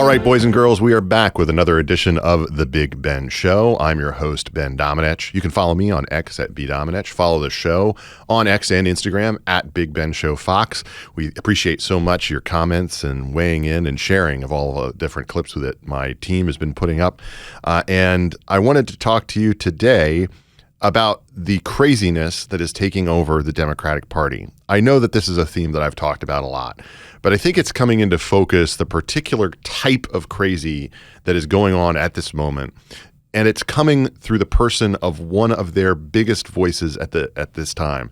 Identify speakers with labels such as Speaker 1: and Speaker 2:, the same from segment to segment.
Speaker 1: All right, boys and girls, we are back with another edition of The Big Ben Show. I'm your host, Ben Domenech. You can follow me on X at bdomenech. Follow the show on X and Instagram at Big Ben Show Fox. We appreciate so much your comments and weighing in and sharing of all the different clips that my team has been putting up. And I wanted to talk to you today about the craziness that is taking over the Democratic Party. I know that this is a theme that I've talked about a lot, but I think it's coming into focus, the particular type of crazy that is going on at this moment. And it's coming through the person of one of their biggest voices at this time,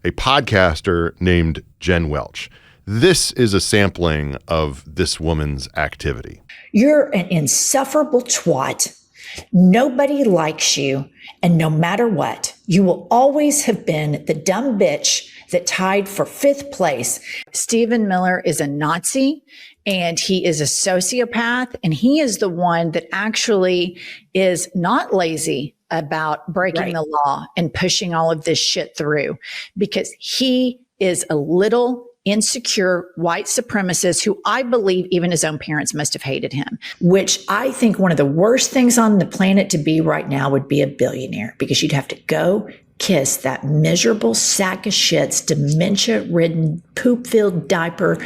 Speaker 1: a podcaster named Jen Welch. This is a sampling of this woman's activity.
Speaker 2: You're an insufferable twat. Nobody likes you. And no matter what, you will always have been the dumb bitch that tied for 5th place. Stephen Miller is a Nazi and he is a sociopath, and he is the one that actually is not lazy about breaking the law and pushing all of this shit through, because he is a little insecure white supremacist who I believe even his own parents must have hated him. Which I think one of the worst things on the planet to be right now would be a billionaire, because you'd have to go kiss that miserable sack of shit's dementia-ridden, poop-filled diaper,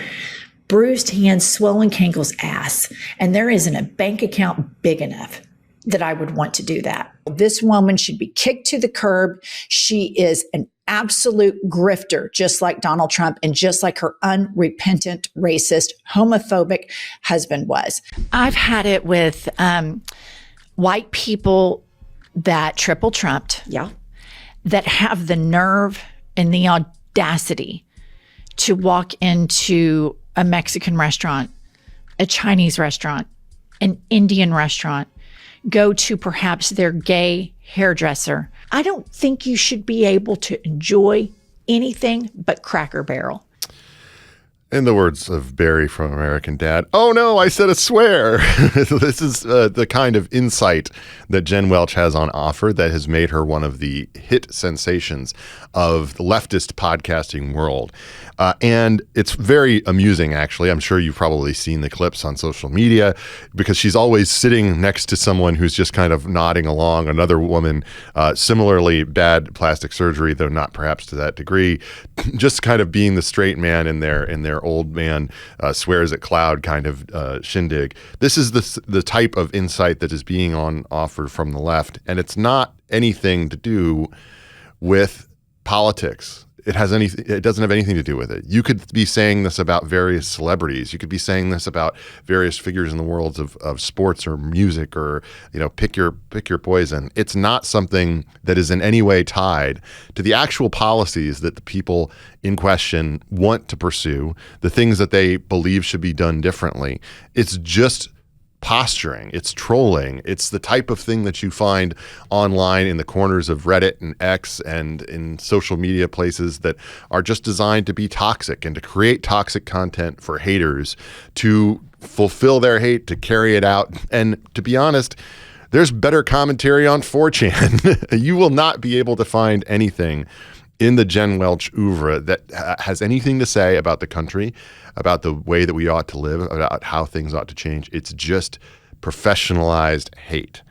Speaker 2: bruised hands, swollen cankles ass. And there isn't a bank account big enough that I would want to do that. This woman should be kicked to the curb. She is an absolute grifter, just like Donald Trump and just like her unrepentant, racist, homophobic husband was. I've had it with white people that triple trumped, that have the nerve and the audacity to walk into a Mexican restaurant, a Chinese restaurant, an Indian restaurant, go to perhaps their gay hairdresser. I don't think you should be able to enjoy anything but Cracker Barrel.
Speaker 1: In the words of Barry from American Dad, oh no, I said a swear. This is the kind of insight that Jen Welch has on offer that has made her one of the hit sensations of the leftist podcasting world. And it's very amusing, actually. I'm sure you've probably seen the clips on social media, because she's always sitting next to someone who's just kind of nodding along. Another woman, similarly bad plastic surgery, though not perhaps to that degree, just kind of being the straight man in their old man swears at cloud kind of shindig. This is the type of insight that is being on offer from the left, and it's not anything to do with politics. It doesn't have anything to do with it. You could be saying this about various celebrities. You could be saying this about various figures in the worlds of sports or music, or, pick your poison. It's not something that is in any way tied to the actual policies that the people in question want to pursue, the things that they believe should be done differently. It's just posturing, it's trolling, it's the type of thing that you find online in the corners of Reddit and X and in social media places that are just designed to be toxic and to create toxic content for haters to fulfill their hate, to carry it out. And to be honest, there's better commentary on 4chan. You will not be able to find anything in the Jen Welch oeuvre that has anything to say about the country, about the way that we ought to live, about how things ought to change. It's just professionalized hate.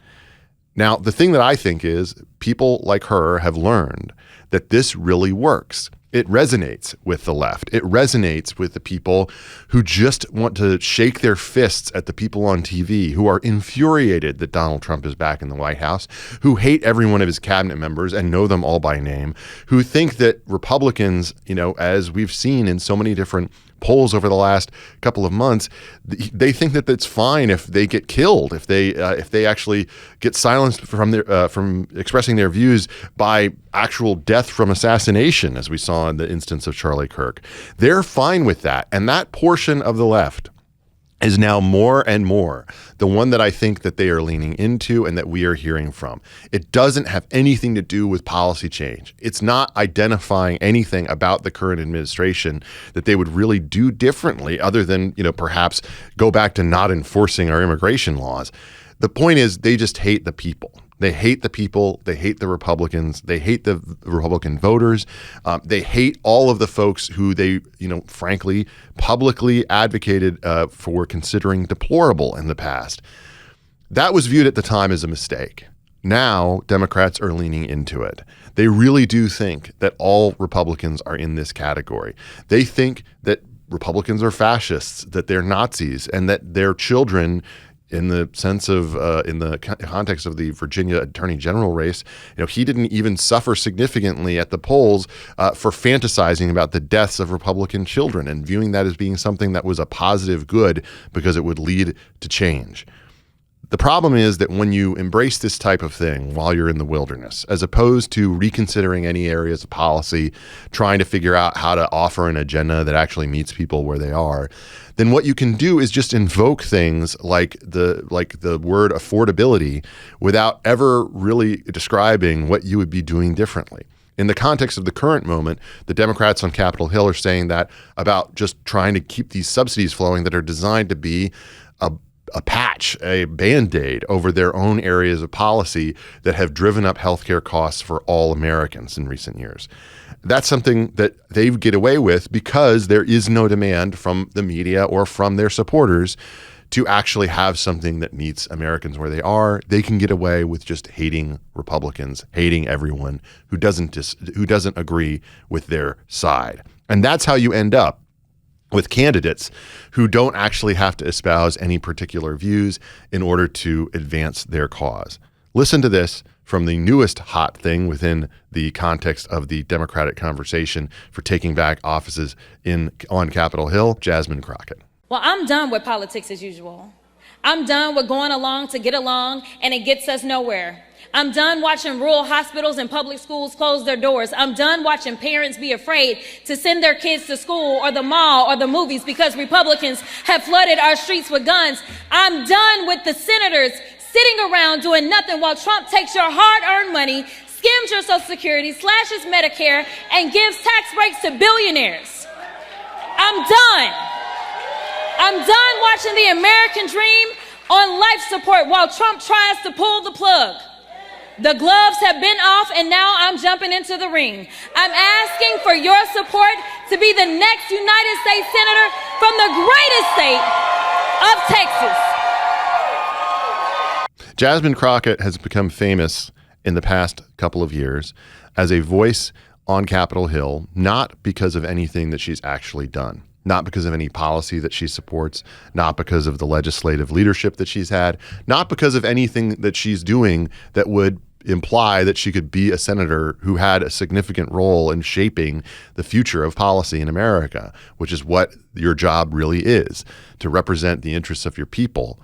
Speaker 1: Now, the thing that I think is people like her have learned that this really works. It resonates with the left. It resonates with the people who just want to shake their fists at the people on TV, who are infuriated that Donald Trump is back in the White House, who hate every one of his cabinet members and know them all by name, who think that Republicans, as we've seen in so many different polls over the last couple of months, they think that it's fine if they get killed, if they actually get silenced from expressing their views by actual death from assassination, as we saw in the instance of Charlie Kirk. They're fine with that, and that portion of the left is now more and more the one that I think that they are leaning into and that we are hearing from. It doesn't have anything to do with policy change. It's not identifying anything about the current administration that they would really do differently other than, perhaps go back to not enforcing our immigration laws. The point is they just hate the people. They hate the people. They hate the Republicans. They hate the Republican voters. They hate all of the folks who they, frankly, publicly advocated for considering deplorable in the past. That was viewed at the time as a mistake. Now, Democrats are leaning into it. They really do think that all Republicans are in this category. They think that Republicans are fascists, that they're Nazis, and that their children, in the sense of, in the context of the Virginia Attorney General race, he didn't even suffer significantly at the polls for fantasizing about the deaths of Republican children and viewing that as being something that was a positive good because it would lead to change. The problem is that when you embrace this type of thing while you're in the wilderness, as opposed to reconsidering any areas of policy, trying to figure out how to offer an agenda that actually meets people where they are, then what you can do is just invoke things like the word affordability without ever really describing what you would be doing differently. In the context of the current moment, the Democrats on Capitol Hill are saying that about just trying to keep these subsidies flowing that are designed to be a patch, a Band-Aid over their own areas of policy that have driven up healthcare costs for all Americans in recent years. That's something that they get away with because there is no demand from the media or from their supporters to actually have something that meets Americans where they are. They can get away with just hating Republicans, hating everyone who doesn't agree with their side. And that's how you end up with candidates who don't actually have to espouse any particular views in order to advance their cause. Listen to this from the newest hot thing within the context of the Democratic conversation for taking back offices on Capitol Hill, Jasmine Crockett.
Speaker 3: Well, I'm done with politics as usual. I'm done with going along to get along, and it gets us nowhere. I'm done watching rural hospitals and public schools close their doors. I'm done watching parents be afraid to send their kids to school or the mall or the movies because Republicans have flooded our streets with guns. I'm done with the senators sitting around doing nothing while Trump takes your hard-earned money, skims your Social Security, slashes Medicare, and gives tax breaks to billionaires. I'm done. I'm done watching the American dream on life support while Trump tries to pull the plug. The gloves have been off, and now I'm jumping into the ring. I'm asking for your support to be the next United States Senator from the greatest state of Texas.
Speaker 1: Jasmine Crockett has become famous in the past couple of years as a voice on Capitol Hill, not because of anything that she's actually done, not because of any policy that she supports, not because of the legislative leadership that she's had, not because of anything that she's doing that would imply that she could be a senator who had a significant role in shaping the future of policy in America, which is what your job really is, to represent the interests of your people.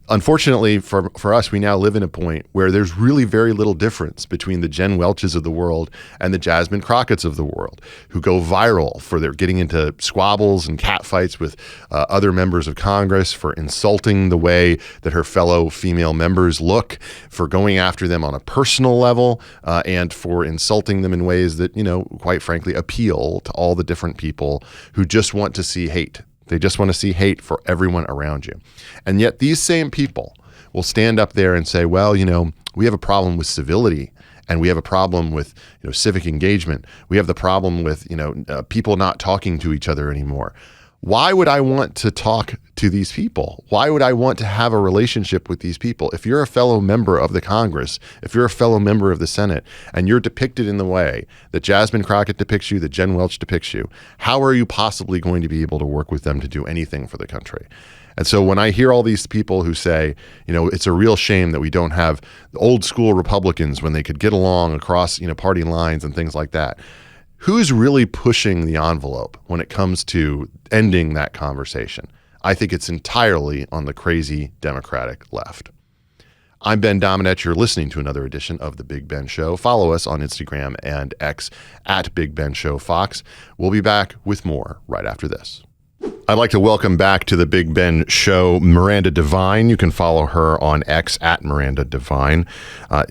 Speaker 1: Unfortunately for us, we now live in a point where there's really very little difference between the Jen Welches of the world and the Jasmine Crockett's of the world, who go viral for their getting into squabbles and catfights with other members of Congress, for insulting the way that her fellow female members look, for going after them on a personal level, and for insulting them in ways that, quite frankly, appeal to all the different people who just want to see hate. They just want to see hate for everyone around you. And yet these same people will stand up there and say, well, we have a problem with civility, and we have a problem with civic engagement. We have the problem with people not talking to each other anymore. Why would I want to talk to these people? Why would I want to have a relationship with these people? If you're a fellow member of the Congress, if you're a fellow member of the Senate, and you're depicted in the way that Jasmine Crockett depicts you, that Jen Welch depicts you, how are you possibly going to be able to work with them to do anything for the country? And so when I hear all these people who say, it's a real shame that we don't have old school Republicans when they could get along across, party lines and things like that, who's really pushing the envelope when it comes to ending that conversation? I think it's entirely on the crazy Democratic left. I'm Ben Domenech. You're listening to another edition of The Big Ben Show. Follow us on Instagram and X at Big Ben Show Fox. We'll be back with more right after this. I'd like to welcome back to The Big Ben Show Miranda Devine. You can follow her on X at Miranda Devine.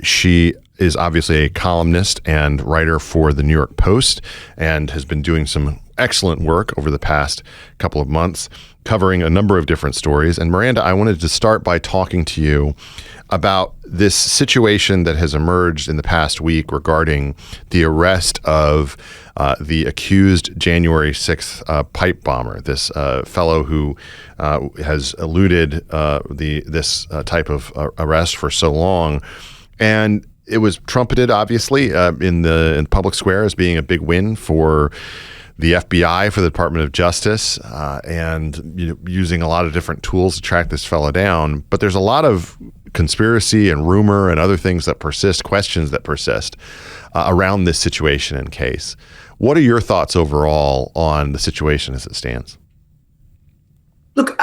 Speaker 1: She is obviously a columnist and writer for the New York Post and has been doing some excellent work over the past couple of months, covering a number of different stories. And Miranda, I wanted to start by talking to you about this situation that has emerged in the past week regarding the arrest of the accused January 6th pipe bomber, this fellow who has eluded this type of arrest for so long. And it was trumpeted, obviously, in public square as being a big win for the FBI, for the Department of Justice, and using a lot of different tools to track this fellow down. But there's a lot of conspiracy and rumor and other things that persist, questions that persist around this situation and case. What are your thoughts overall on the situation as it stands?
Speaker 4: Look,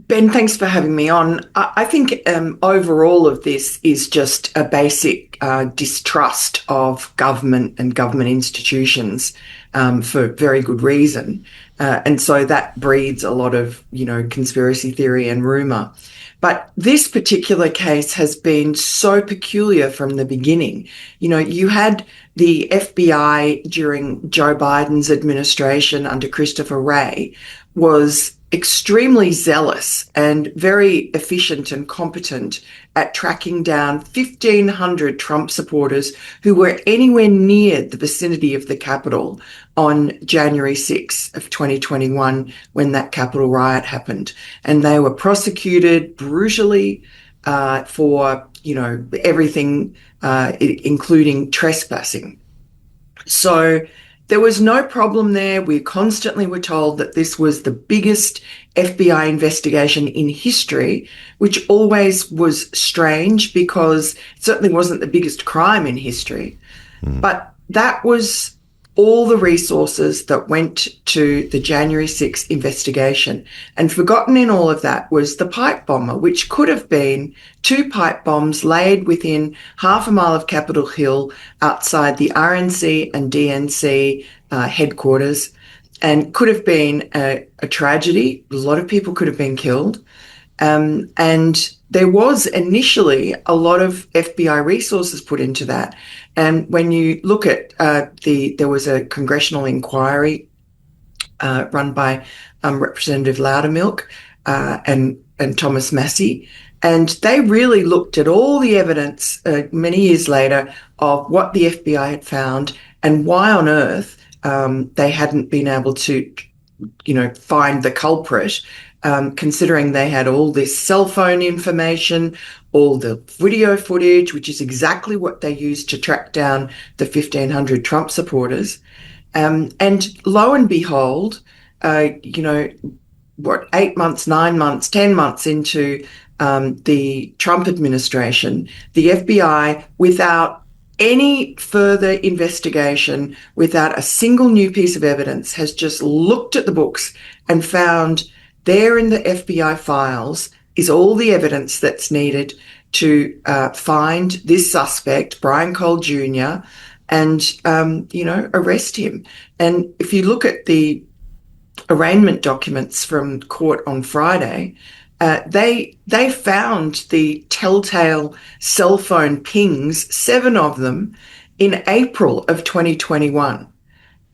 Speaker 4: Ben, thanks for having me on. I think overall of this is just a basic distrust of government and government institutions for very good reason. And so that breeds a lot of, conspiracy theory and rumor. But this particular case has been so peculiar from the beginning. You had the FBI during Joe Biden's administration under Christopher Wray was extremely zealous and very efficient and competent at tracking down 1,500 Trump supporters who were anywhere near the vicinity of the Capitol on January 6th of 2021 when that Capitol riot happened. And they were prosecuted brutally for, everything, including trespassing. So there was no problem there. We constantly were told that this was the biggest FBI investigation in history, which always was strange because it certainly wasn't the biggest crime in history. But that was all the resources that went to the January 6th investigation. And forgotten in all of that was the pipe bomber, which could have been 2 pipe bombs laid within half a mile of Capitol Hill outside the RNC and DNC headquarters, and could have been a tragedy. A lot of people could have been killed. And there was initially a lot of FBI resources put into that. And when you look at there was a congressional inquiry run by Representative Loudermilk and Thomas Massey, and they really looked at all the evidence many years later of what the FBI had found and why on earth they hadn't been able to, find the culprit. Considering they had all this cell phone information, all the video footage, which is exactly what they used to track down the 1,500 Trump supporters. And lo and behold, 8 months, 9 months, 10 months into the Trump administration, the FBI, without any further investigation, without a single new piece of evidence, has just looked at the books and found there in the FBI files is all the evidence that's needed to find this suspect, Brian Cole Jr., and, arrest him. And if you look at the arraignment documents from court on Friday, they found the telltale cell phone pings, 7 of them, in April of 2021.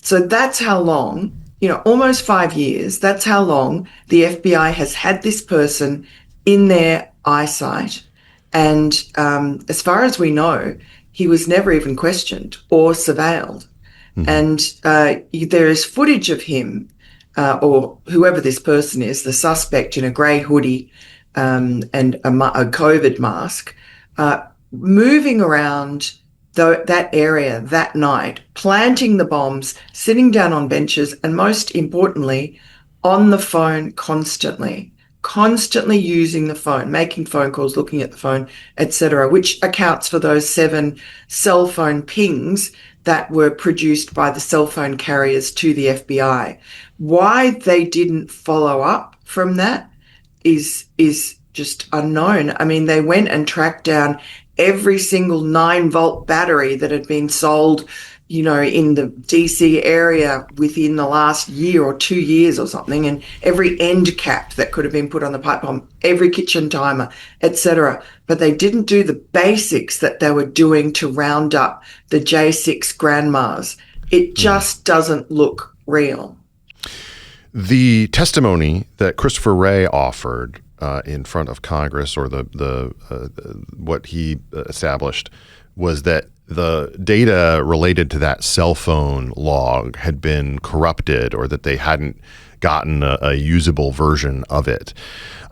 Speaker 4: So that's how long, almost 5 years, that's how long the FBI has had this person in their eyesight. And as far as we know, he was never even questioned or surveilled. And there is footage of him or whoever this person is, the suspect in a grey hoodie and a COVID mask, moving around that area that night, planting the bombs, sitting down on benches, and most importantly, on the phone constantly using the phone, making phone calls, looking at the phone, etc., which accounts for those 7 cell phone pings that were produced by the cell phone carriers to the FBI. Why they didn't follow up from that is just unknown. I mean, they went and tracked down every single 9-volt battery that had been sold, in the DC area within the last year or 2 years or something, and every end cap that could have been put on the pipe bomb, every kitchen timer, etc. But they didn't do the basics that they were doing to round up the J6 grandmas. It just doesn't look real.
Speaker 1: The testimony that Christopher Wray offered in front of Congress, or what he established, was that the data related to that cell phone log had been corrupted, or that they hadn't gotten a usable version of it.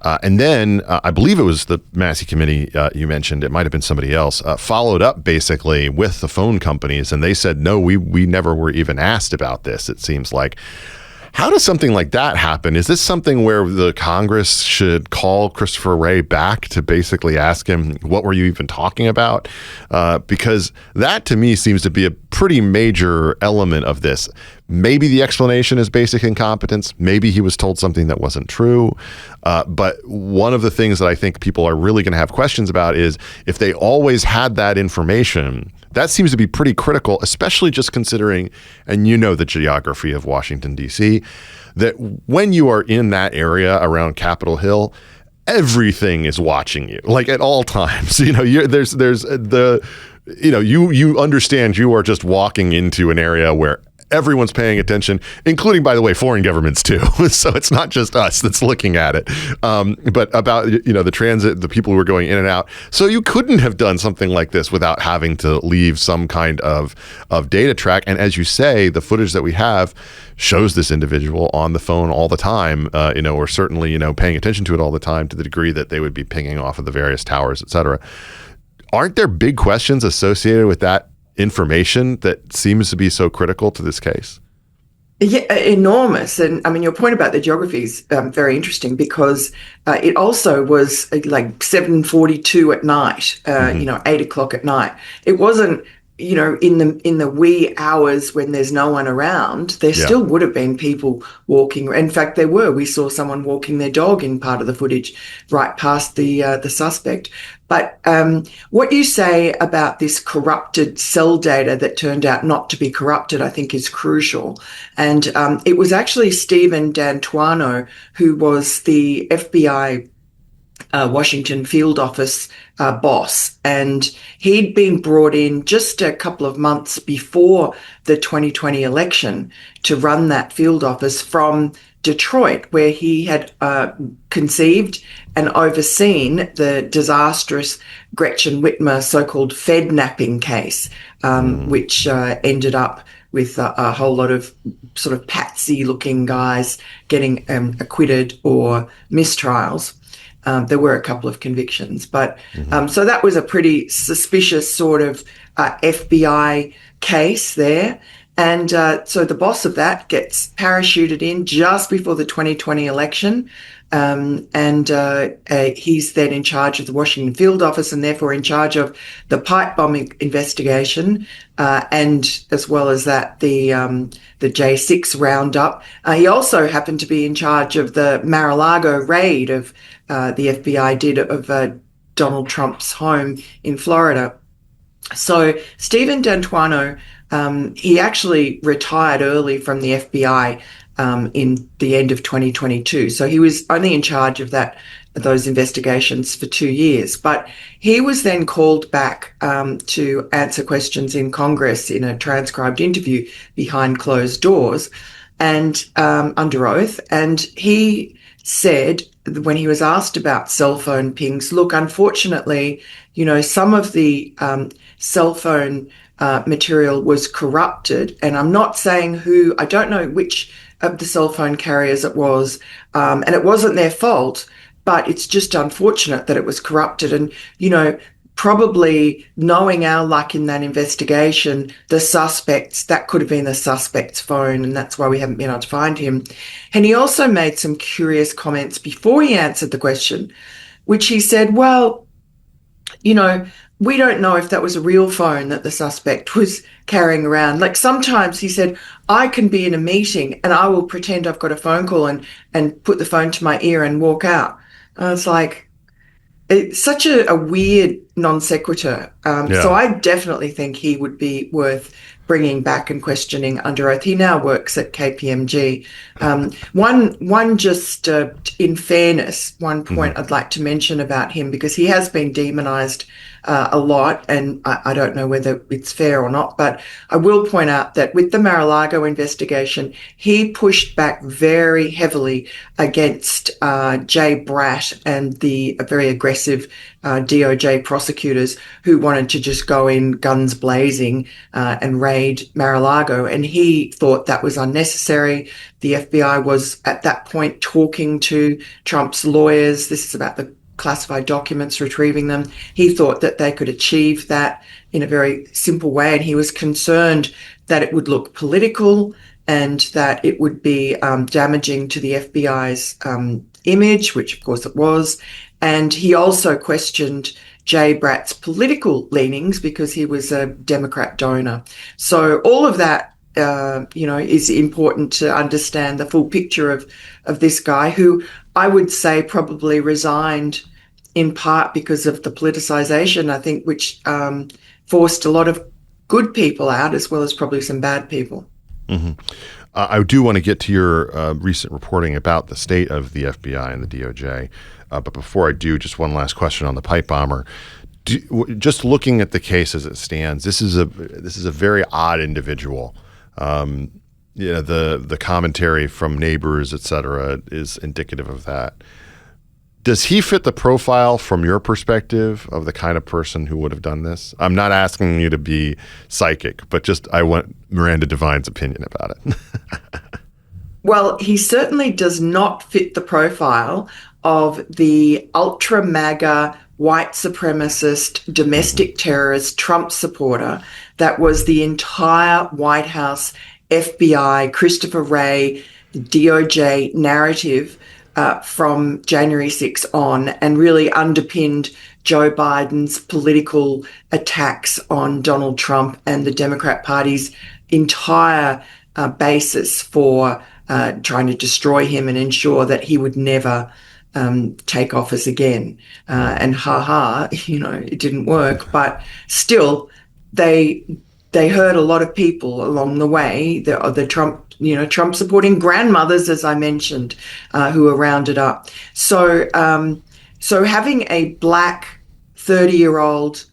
Speaker 1: And then I believe it was the Massey Committee you mentioned, it might have been somebody else, followed up basically with the phone companies, and they said, no, we never were even asked about this, it seems like. How does something like that happen? Is this something where the Congress should call Christopher Wray back to basically ask him, what were you even talking about? Because that to me seems to be a pretty major element of this. Maybe the explanation is basic incompetence. Maybe he was told something that wasn't true. But one of the things that I think people are really going to have questions about is if they always had that information. That seems to be pretty critical, especially just considering, and you know the geography of Washington, D.C., that when you are in that area around Capitol Hill, everything is watching you, like at all times. You know, you understand you are just walking into an area where everyone's paying attention, including, by the way, foreign governments too. So it's not just us that's looking at it, but about, the transit, the people who are going in and out. So you couldn't have done something like this without having to leave some kind of data track. And as you say, the footage that we have shows this individual on the phone all the time, or certainly, paying attention to it all the time, to the degree that they would be pinging off of the various towers, et cetera. Aren't there big questions associated with that information that seems to be so critical to this case?
Speaker 4: Yeah, enormous. And I mean, your point about the geography is very interesting, because it also was like 7:42 at night, 8 o'clock at night. It wasn't, in the wee hours when there's no one around. There still would have been people walking. In fact, there were. We saw someone walking their dog in part of the footage right past the suspect. But what you say about this corrupted cell data that turned out not to be corrupted, I think, is crucial. And it was actually Stephen D'Antuono, who was the FBI Washington field office boss, and he'd been brought in just a couple of months before the 2020 election to run that field office from Detroit, where he had conceived and overseen the disastrous Gretchen Whitmer so-called Fed-napping case, which ended up with a whole lot of sort of patsy-looking guys getting acquitted or mistrials. There were a couple of convictions, but so that was a pretty suspicious sort of FBI case there. And so the boss of that gets parachuted in just before the 2020 election. And he's then in charge of the Washington field office, and therefore in charge of the pipe bombing investigation, and as well as that, the J6 roundup. He also happened to be in charge of the Mar-a-Lago raid of the FBI did of Donald Trump's home in Florida. So Stephen D'Antuono, he actually retired early from the FBI in the end of 2022. So he was only in charge of those investigations for 2 years. But he was then called back to answer questions in Congress in a transcribed interview behind closed doors and under oath. And he said, when he was asked about cell phone pings, look, unfortunately, some of the cell phone material was corrupted. And I'm not saying who, I don't know which of the cell phone carriers it was, and it wasn't their fault, but it's just unfortunate that it was corrupted. And, probably knowing our luck in that investigation, that could have been the suspect's phone, and that's why we haven't been able to find him. And he also made some curious comments before he answered the question, which he said, well, we don't know if that was a real phone that the suspect was carrying around. Like sometimes he said, I can be in a meeting and I will pretend I've got a phone call and put the phone to my ear and walk out. And it's like, it's such a weird non sequitur. So I definitely think he would be worth bringing back and questioning under oath. He now works at KPMG. One just in fairness, one point I'd like to mention about him, because he has been demonized a lot, and I don't know whether it's fair or not, but I will point out that with the Mar-a-Lago investigation, he pushed back very heavily against Jay Bratt and the very aggressive DOJ prosecutors who wanted to just go in guns blazing and raid Mar-a-Lago. And he thought that was unnecessary. The FBI was at that point talking to Trump's lawyers. This is about the classified documents, retrieving them. He thought that they could achieve that in a very simple way. And he was concerned that it would look political and that it would be damaging to the FBI's image, which of course it was. And he also questioned Jay Bratt's political leanings because he was a Democrat donor. So all of that, is important to understand the full picture of this guy, who I would say probably resigned in part because of the politicization, I think, which forced a lot of good people out as well as probably some bad people.
Speaker 1: Mm-hmm. I do want to get to your recent reporting about the state of the FBI and the DOJ. But before I do, just one last question on the pipe bomber. Just looking at the case as it stands, this is a very odd individual. The commentary from neighbors, et cetera, is indicative of that. Does he fit the profile from your perspective of the kind of person who would have done this? I'm not asking you to be psychic, but just I want Miranda Devine's opinion about it.
Speaker 4: Well, he certainly does not fit the profile of the ultra MAGA white supremacist domestic terrorist Trump supporter that was the entire White House, FBI, Christopher Wray, DOJ narrative from January 6 on, and really underpinned Joe Biden's political attacks on Donald Trump and the Democrat Party's entire basis for trying to destroy him and ensure that he would never take office again. And it didn't work, but still they hurt a lot of people along the way. The Trump supporting grandmothers, as I mentioned, who were rounded up. So having a black 30-year-old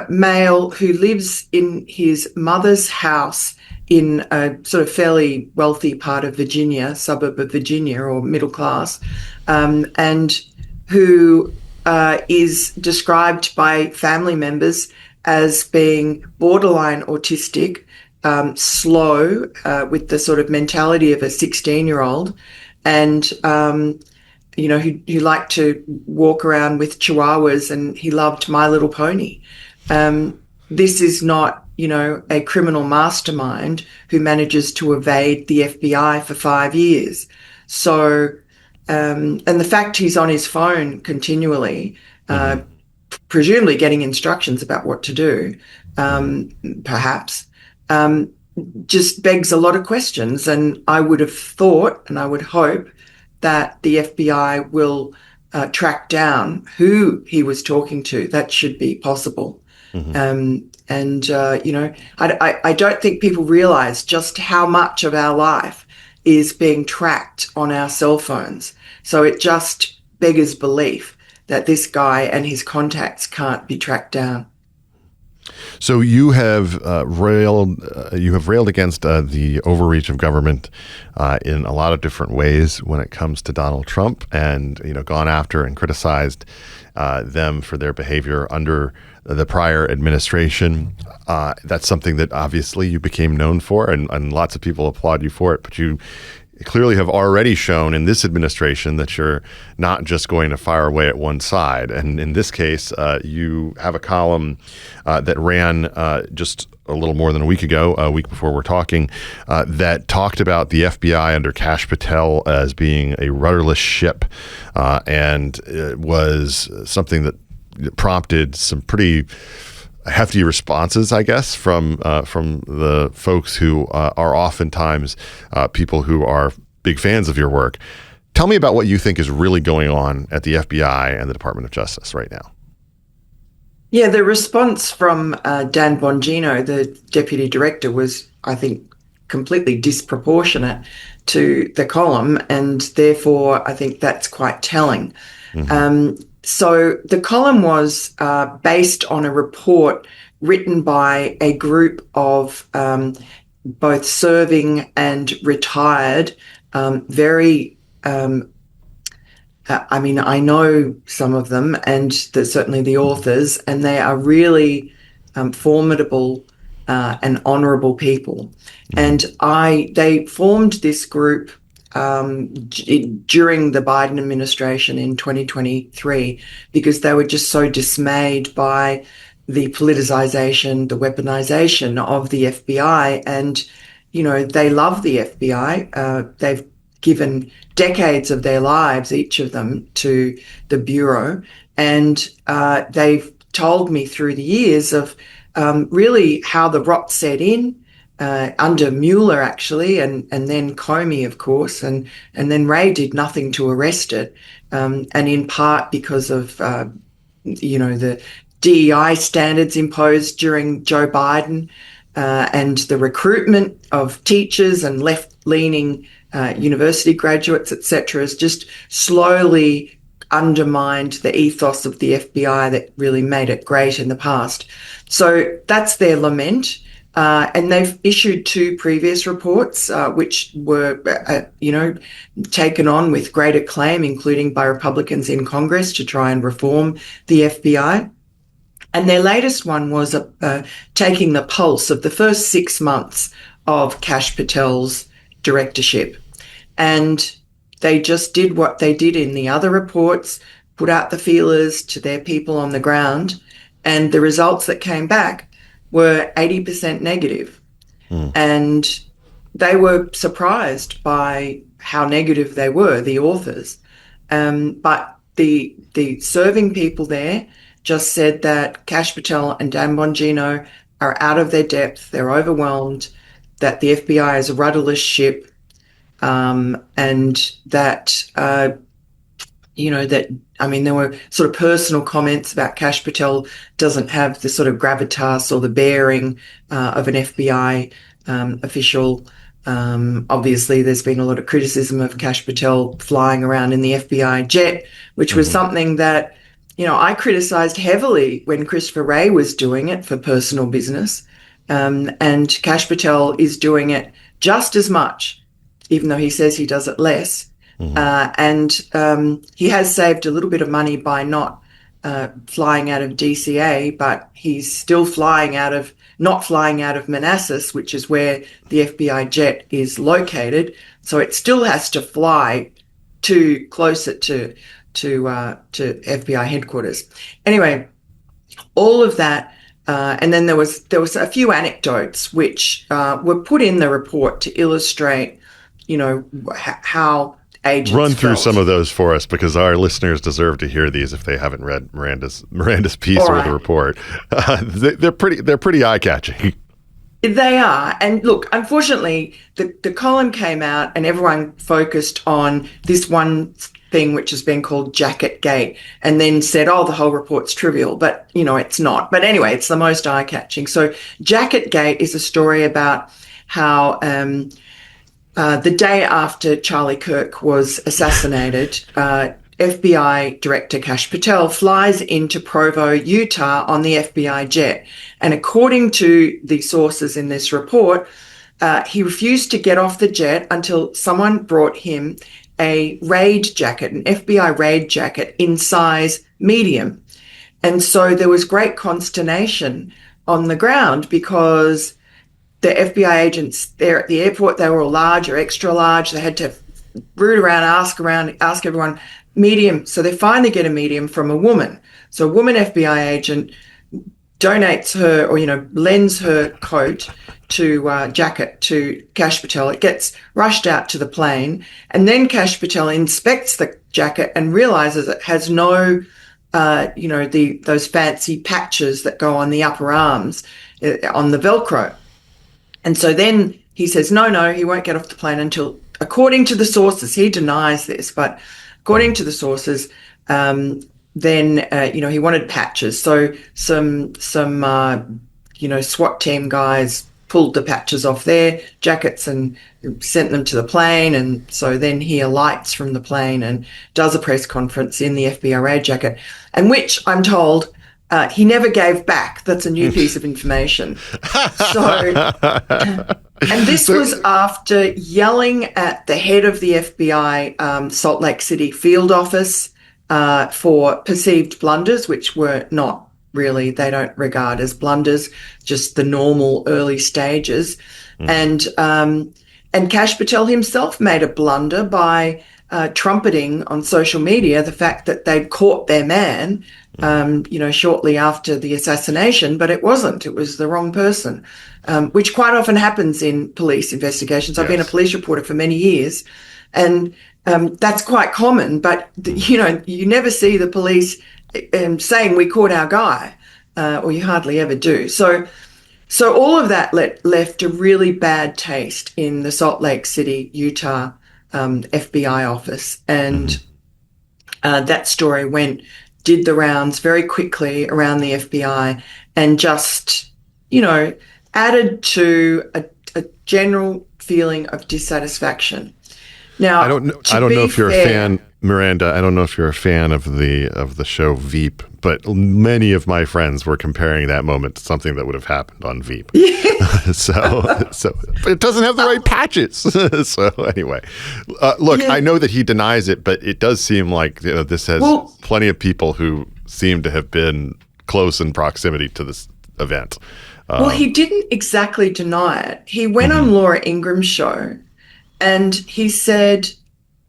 Speaker 4: male who lives in his mother's house in a sort of fairly wealthy part of Virginia, suburb of Virginia, or middle class, and who is described by family members as being borderline autistic, slow, with the sort of mentality of a 16-year-old, and who liked to walk around with chihuahuas, and he loved My Little Pony. This is not, a criminal mastermind who manages to evade the FBI for 5 years. So, and the fact he's on his phone continually, presumably getting instructions about what to do, perhaps, just begs a lot of questions. And I would have thought, and I would hope, that the FBI will track down who he was talking to. That should be possible. I don't think people realize just how much of our life is being tracked on our cell phones. So it just beggars belief that this guy and his contacts can't be tracked down.
Speaker 1: So you have railed against the overreach of government in a lot of different ways when it comes to Donald Trump, and gone after and criticized them for their behavior under the prior administration. That's something that obviously you became known for, and lots of people applaud you for it. But you clearly have already shown in this administration that you're not just going to fire away at one side. And in this case, you have a column that ran just a little more than a week ago, a week before we're talking, that talked about the FBI under Kash Patel as being a rudderless ship, and it was something that prompted some pretty hefty responses, I guess, from the folks who are oftentimes people who are big fans of your work. Tell me about what you think is really going on at the FBI and the Department of Justice right now.
Speaker 4: Yeah, the response from Dan Bongino, the deputy director, was, I think, completely disproportionate to the column, and therefore I think that's quite telling. So the column was based on a report written by a group of both serving and retired, very I mean, I know some of them, and certainly the authors, and they are really formidable and honourable people. And they formed this group during the Biden administration in 2023 because they were just so dismayed by the politicization, the weaponization of the FBI. And, you know, they love the FBI. They've given decades of their lives, each of them, to the Bureau. And they've told me through the years of really how the rot set in under Mueller, actually, and then Comey, of course, and then Wray did nothing to arrest it. And in part because of, the DEI standards imposed during Joe Biden and the recruitment of teachers and left-leaning university graduates, etc., has just slowly undermined the ethos of the FBI that really made it great in the past. So that's their lament. And they've issued 2 previous reports, which were, taken on with great acclaim, including by Republicans in Congress to try and reform the FBI. And their latest one was taking the pulse of the first 6 months of Kash Patel's directorship. And they just did what they did in the other reports, put out the feelers to their people on the ground, and the results that came back were 80% negative. And they were surprised by how negative they were, the authors. But the serving people there just said that Kash Patel and Dan Bongino are out of their depth, they're overwhelmed, that the FBI is a rudderless ship, and that, there were sort of personal comments about Kash Patel doesn't have the sort of gravitas or the bearing of an FBI official. Obviously, there's been a lot of criticism of Kash Patel flying around in the FBI jet, which was something that, I criticised heavily when Christopher Wray was doing it for personal business. And Kash Patel is doing it just as much, even though he says he does it less. And he has saved a little bit of money by not flying out of DCA, but he's still not flying out of Manassas, which is where the FBI jet is located. So it still has to fly closer to FBI headquarters. Anyway, all of that, and then there was a few anecdotes which were put in the report to illustrate, how agents
Speaker 1: run through
Speaker 4: felt.
Speaker 1: some of those for us, because our listeners deserve to hear these if they haven't read Miranda's piece or the report. They're pretty eye-catching.
Speaker 4: They are. And look, unfortunately, the column came out and everyone focused on this one thing which has been called Jacket Gate, and then said, the whole report's trivial, but it's not. But anyway, it's the most eye-catching. So Jacket Gate is a story about how the day after Charlie Kirk was assassinated, FBI Director Kash Patel flies into Provo, Utah on the FBI jet. And according to the sources in this report, he refused to get off the jet until someone brought him a raid jacket, an FBI raid jacket in size medium. And so there was great consternation on the ground because the FBI agents there at the airport, they were all large or extra large. They had to root around, ask everyone, medium. So they finally get a medium from a woman. So a woman FBI agent donates her or, lends her coat jacket to Kash Patel. It gets rushed out to the plane. And then Kash Patel inspects the jacket and realizes it has no, those fancy patches that go on the upper arms on the Velcro. And so then he says, no, he won't get off the plane until, according to the sources, he denies this, but according to the sources, then, he wanted patches. So some SWAT team guys pulled the patches off their jackets and sent them to the plane. And so then he alights from the plane and does a press conference in the FBI jacket, and which I'm told he never gave back. That's a new piece of information. So, and this was after yelling at the head of the FBI Salt Lake City field office for perceived blunders, which were not really, they don't regard as blunders, just the normal early stages. And Kash Patel himself made a blunder by trumpeting on social media the fact that they'd caught their man, shortly after the assassination, but it wasn't. It was the wrong person, which quite often happens in police investigations. I've been a police reporter for many years, and that's quite common, but, you never see the police saying we caught our guy, or you hardly ever do. So all of that left a really bad taste in the Salt Lake City, Utah FBI office. And that story did the rounds very quickly around the FBI and just, added to a general feeling of dissatisfaction. Now,
Speaker 1: I don't know if you're a fan, Miranda. I don't know if you're a fan of the show Veep, but many of my friends were comparing that moment to something that would have happened on Veep. so but it doesn't have the right patches. So anyway, look, I know that he denies it, but it does seem like this has plenty of people who seem to have been close in proximity to this event.
Speaker 4: Well, he didn't exactly deny it. He went on Laura Ingram's show and he said,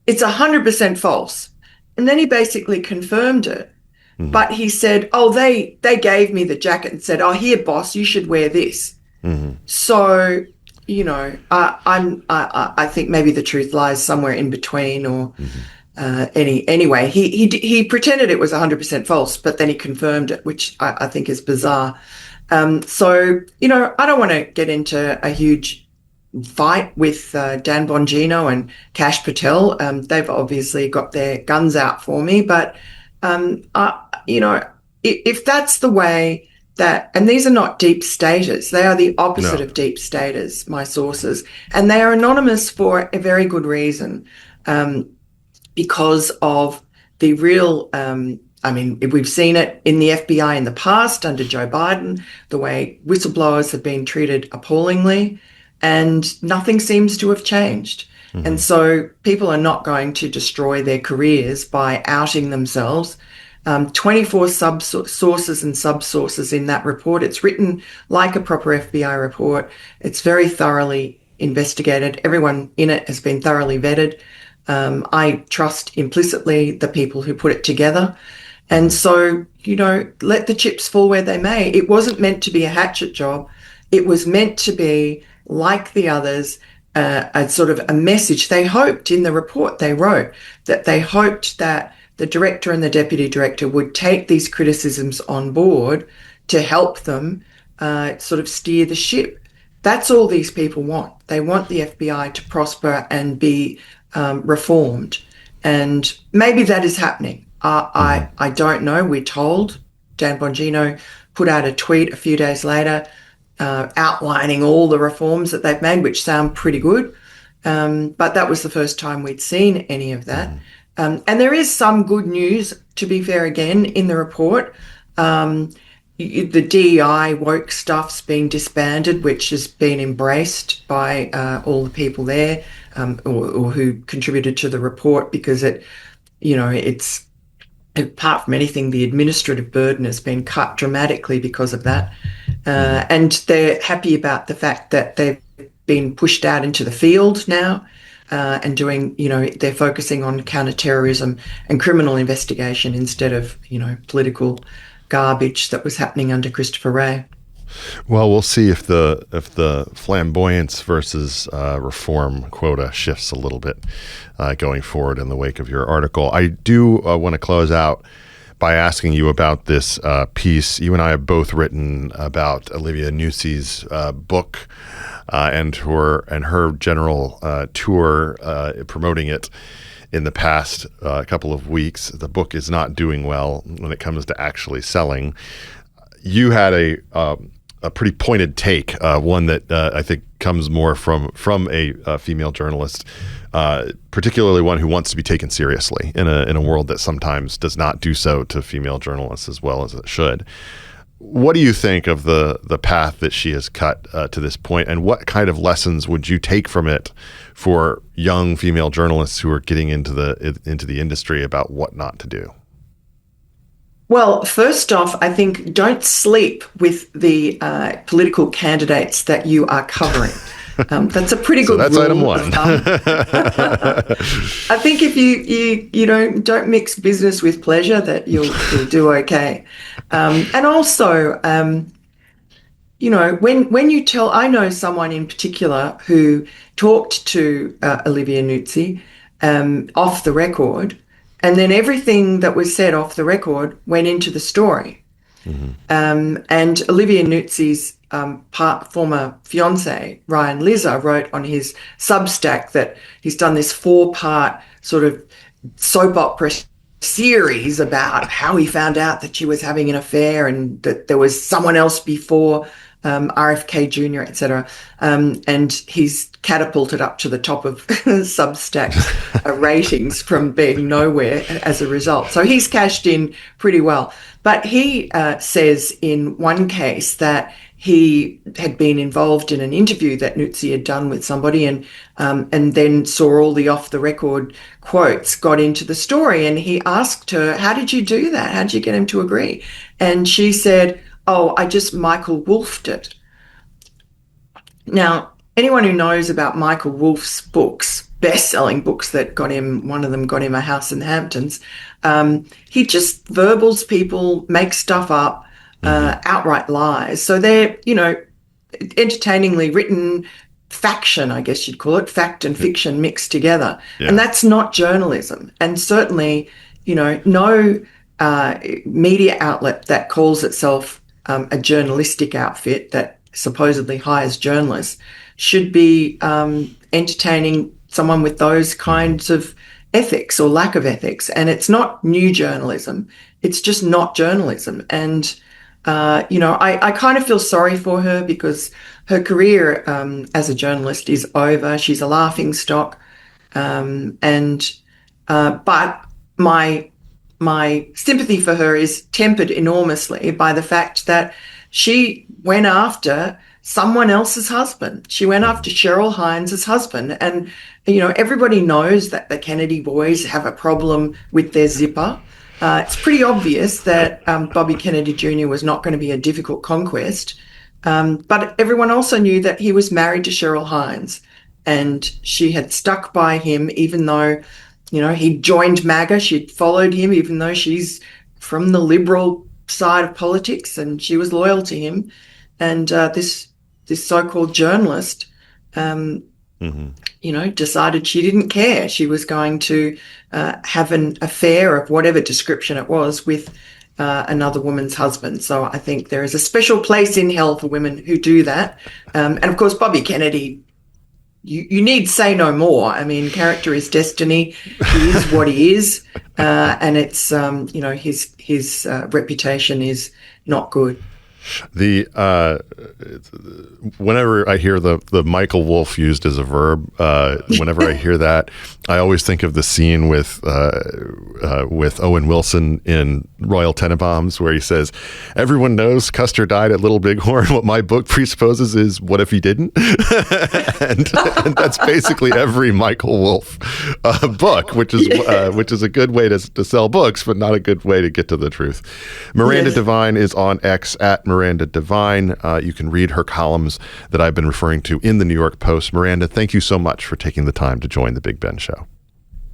Speaker 4: it's 100% false. And then he basically confirmed it. But he said, they gave me the jacket and said, here, boss, you should wear this. So, I think maybe the truth lies somewhere in between, or anyway, he pretended it was 100% false, but then he confirmed it, which I think is bizarre. So, I don't want to get into a huge fight with Dan Bongino and Kash Patel. They've obviously got their guns out for me, but if that's the way that, and these are not deep staters, they are the opposite of deep staters, my sources, and they are anonymous for a very good reason, because of the real, we've seen it in the FBI in the past under Joe Biden, the way whistleblowers have been treated appallingly, and nothing seems to have changed. And so people are not going to destroy their careers by outing themselves. 24 sources and sub-sources in that report. It's written like a proper FBI report. It's very thoroughly investigated. Everyone in it has been thoroughly vetted. I trust implicitly the people who put it together. And so, let the chips fall where they may. It wasn't meant to be a hatchet job. It was meant to be, like the others, a sort of a message. They hoped in the report they wrote that they hoped that the director and the deputy director would take these criticisms on board to help them sort of steer the ship. That's all these people want. They want the FBI to prosper and be reformed. And maybe that is happening. I don't know. We're told. Dan Bongino put out a tweet a few days later outlining all the reforms that they've made, which sound pretty good. But that was the first time we'd seen any of that. And there is some good news, to be fair, again, in the report. The DEI woke stuff's been disbanded, which has been embraced by all the people there, or who contributed to the report, because it's, apart from anything, the administrative burden has been cut dramatically because of that. And they're happy about the fact that they've been pushed out into the field now, and doing, they're focusing on counterterrorism and criminal investigation instead of, political garbage that was happening under Christopher Wray.
Speaker 1: Well, we'll see if the flamboyance versus reform quota shifts a little bit going forward in the wake of your article. I do want to close out by asking you about this piece. You and I have both written about Olivia Nuzzi's book and her general tour promoting it in the past couple of weeks. The book is not doing well when it comes to actually selling. You had a a pretty pointed take, one that I think comes more from a female journalist, particularly one who wants to be taken seriously in a world that sometimes does not do so to female journalists as well as it should. What do you think of the path that she has cut to this point, and what kind of lessons would you take from it for young female journalists who are getting into the industry about what not to do?
Speaker 4: Well, first off, I think don't sleep with the political candidates that you are covering. That's a pretty good
Speaker 1: that's
Speaker 4: rule
Speaker 1: item one.
Speaker 4: I think if you don't mix business with pleasure, that you'll do okay. And also, when you tell, I know someone in particular who talked to Olivia Nuzzi off the record, and then everything that was said off the record went into the story. Mm-hmm. And Olivia Nuzzi's former fiance, Ryan Lizzer, wrote on his Substack that he's done this 4-part sort of soap opera series about how he found out that she was having an affair and that there was someone else before RFK Jr., etc. And he's catapulted up to the top of Substack's ratings from being nowhere as a result. So he's cashed in pretty well. But he says in one case that he had been involved in an interview that Nuzzi had done with somebody and then saw all the off-the-record quotes got into the story. And he asked her, how did you do that? How did you get him to agree? And she said, oh, I just Michael Wolffed it. Now, anyone who knows about Michael Wolff's books, best-selling books that got him, one of them got him a house in the Hamptons, he just verbals people, makes stuff up, outright lies. So they're, entertainingly written faction, I guess you'd call it, fact and fiction mixed together. Yeah. And that's not journalism. And certainly, no media outlet that calls itself a journalistic outfit that supposedly hires journalists should be entertaining someone with those kinds of ethics or lack of ethics. And it's not new journalism. It's just not journalism. And, I kind of feel sorry for her because her career as a journalist is over. She's a laughingstock. But my sympathy for her is tempered enormously by the fact that she went after someone else's husband. She went after Cheryl Hines' husband. And, everybody knows that the Kennedy boys have a problem with their zipper. It's pretty obvious that Bobby Kennedy Jr. was not going to be a difficult conquest. But everyone also knew that he was married to Cheryl Hines and she had stuck by him even though he joined MAGA. She'd followed him, even though she's from the liberal side of politics, and she was loyal to him. And this so-called journalist, decided she didn't care. She was going to have an affair of whatever description it was with another woman's husband. So I think there is a special place in hell for women who do that. And of course, Bobby Kennedy, you need say no more. I mean, character is destiny. He is what he is. And it's, his reputation is not good.
Speaker 1: Whenever I hear the Michael Wolff used as a verb, whenever I hear that, I always think of the scene with Owen Wilson in Royal Tenenbaums, where he says, "Everyone knows Custer died at Little Bighorn. What my book presupposes is, what if he didn't?" and that's basically every Michael Wolff book, which is a good way to sell books, but not a good way to get to the truth. Miranda Devine is on X at Miranda Devine. You can read her columns that I've been referring to in the New York Post. Miranda, thank you so much for taking the time to join the Big Ben Show.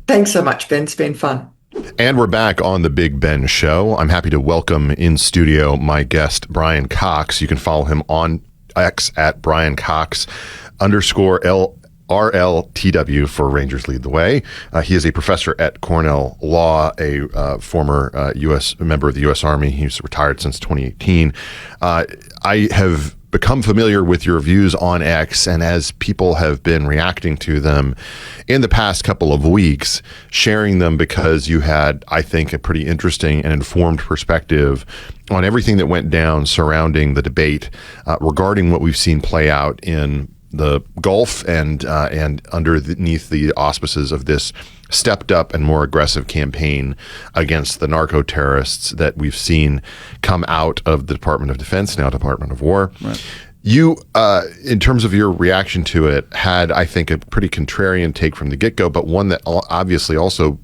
Speaker 4: Thanks so much, Ben. It's been fun.
Speaker 1: And we're back on the Big Ben Show. I'm happy to welcome in studio my guest, Brian Cox. You can follow him on X at Brian Cox _RLTW for Rangers Lead the Way. He is a professor at Cornell Law, a former U.S. member of the U.S. Army. He's retired since 2018. I have become familiar with your views on X, and as people have been reacting to them in the past couple of weeks, sharing them because you had, I think, a pretty interesting and informed perspective on everything that went down surrounding the debate regarding what we've seen play out in the Gulf and underneath the auspices of this stepped up and more aggressive campaign against the narco terrorists that we've seen come out of the Department of Defense, now Department of War. Right. You, in terms of your reaction to it, had, I think, a pretty contrarian take from the get-go, but one that obviously also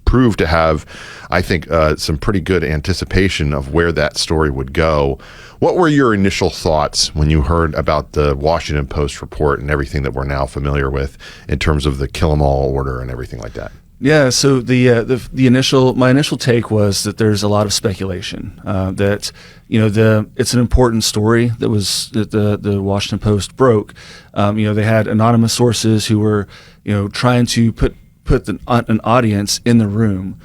Speaker 1: proved to have, I think, some pretty good anticipation of where that story would go. What were your initial thoughts when you heard about the Washington Post report and everything that we're now familiar with in terms of the kill 'em all order and everything like that?
Speaker 5: Yeah, so my initial take was that there's a lot of speculation that it's an important story that the Washington Post broke. They had anonymous sources who were trying to put an audience in the room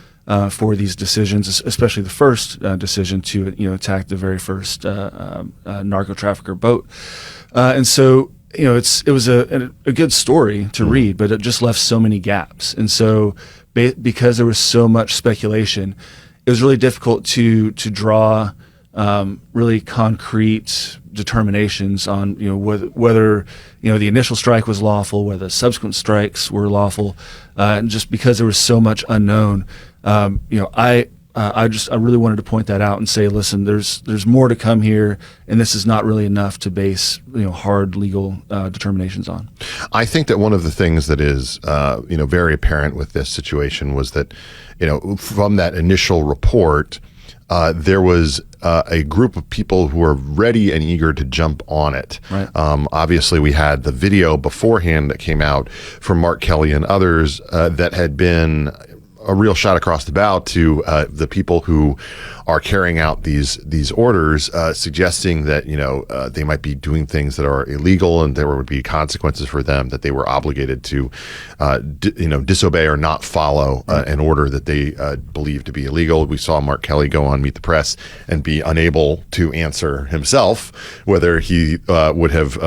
Speaker 5: for these decisions, especially the first decision to attack the very first narco trafficker boat, and so it was a good story to read, but it just left so many gaps, and so because there was so much speculation, it was really difficult to draw really concrete determinations on whether the initial strike was lawful, whether subsequent strikes were lawful, and just because there was so much unknown, I really wanted to point that out and say, listen, there's more to come here, and this is not really enough to base hard legal determinations on.
Speaker 1: I think that one of the things that is very apparent with this situation was that from that initial report, there was a group of people who were ready and eager to jump on it. Right. Obviously, we had the video beforehand that came out from Mark Kelly and others that had been a real shot across the bow to the people who are carrying out these orders, suggesting that they might be doing things that are illegal and there would be consequences for them, that they were obligated to disobey or not follow an order that they believed to be illegal. We saw Mark Kelly go on Meet the Press and be unable to answer himself whether he would have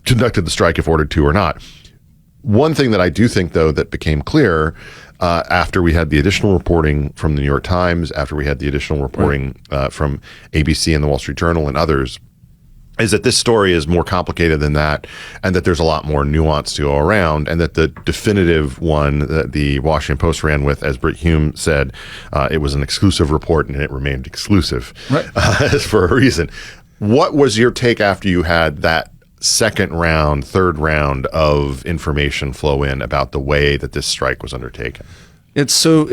Speaker 1: conducted the strike if ordered to or not. One thing that I do think, though, that became clear after we had the additional reporting from the New York Times, after we had the additional reporting from ABC and the Wall Street Journal and others, is that this story is more complicated than that, and that there's a lot more nuance to go around, and that the definitive one that the Washington Post ran with, as Britt Hume said, it was an exclusive report and it remained exclusive for a reason. What was your take after you had that second round, third round of information flow in about the way that this strike was undertaken?
Speaker 5: It's the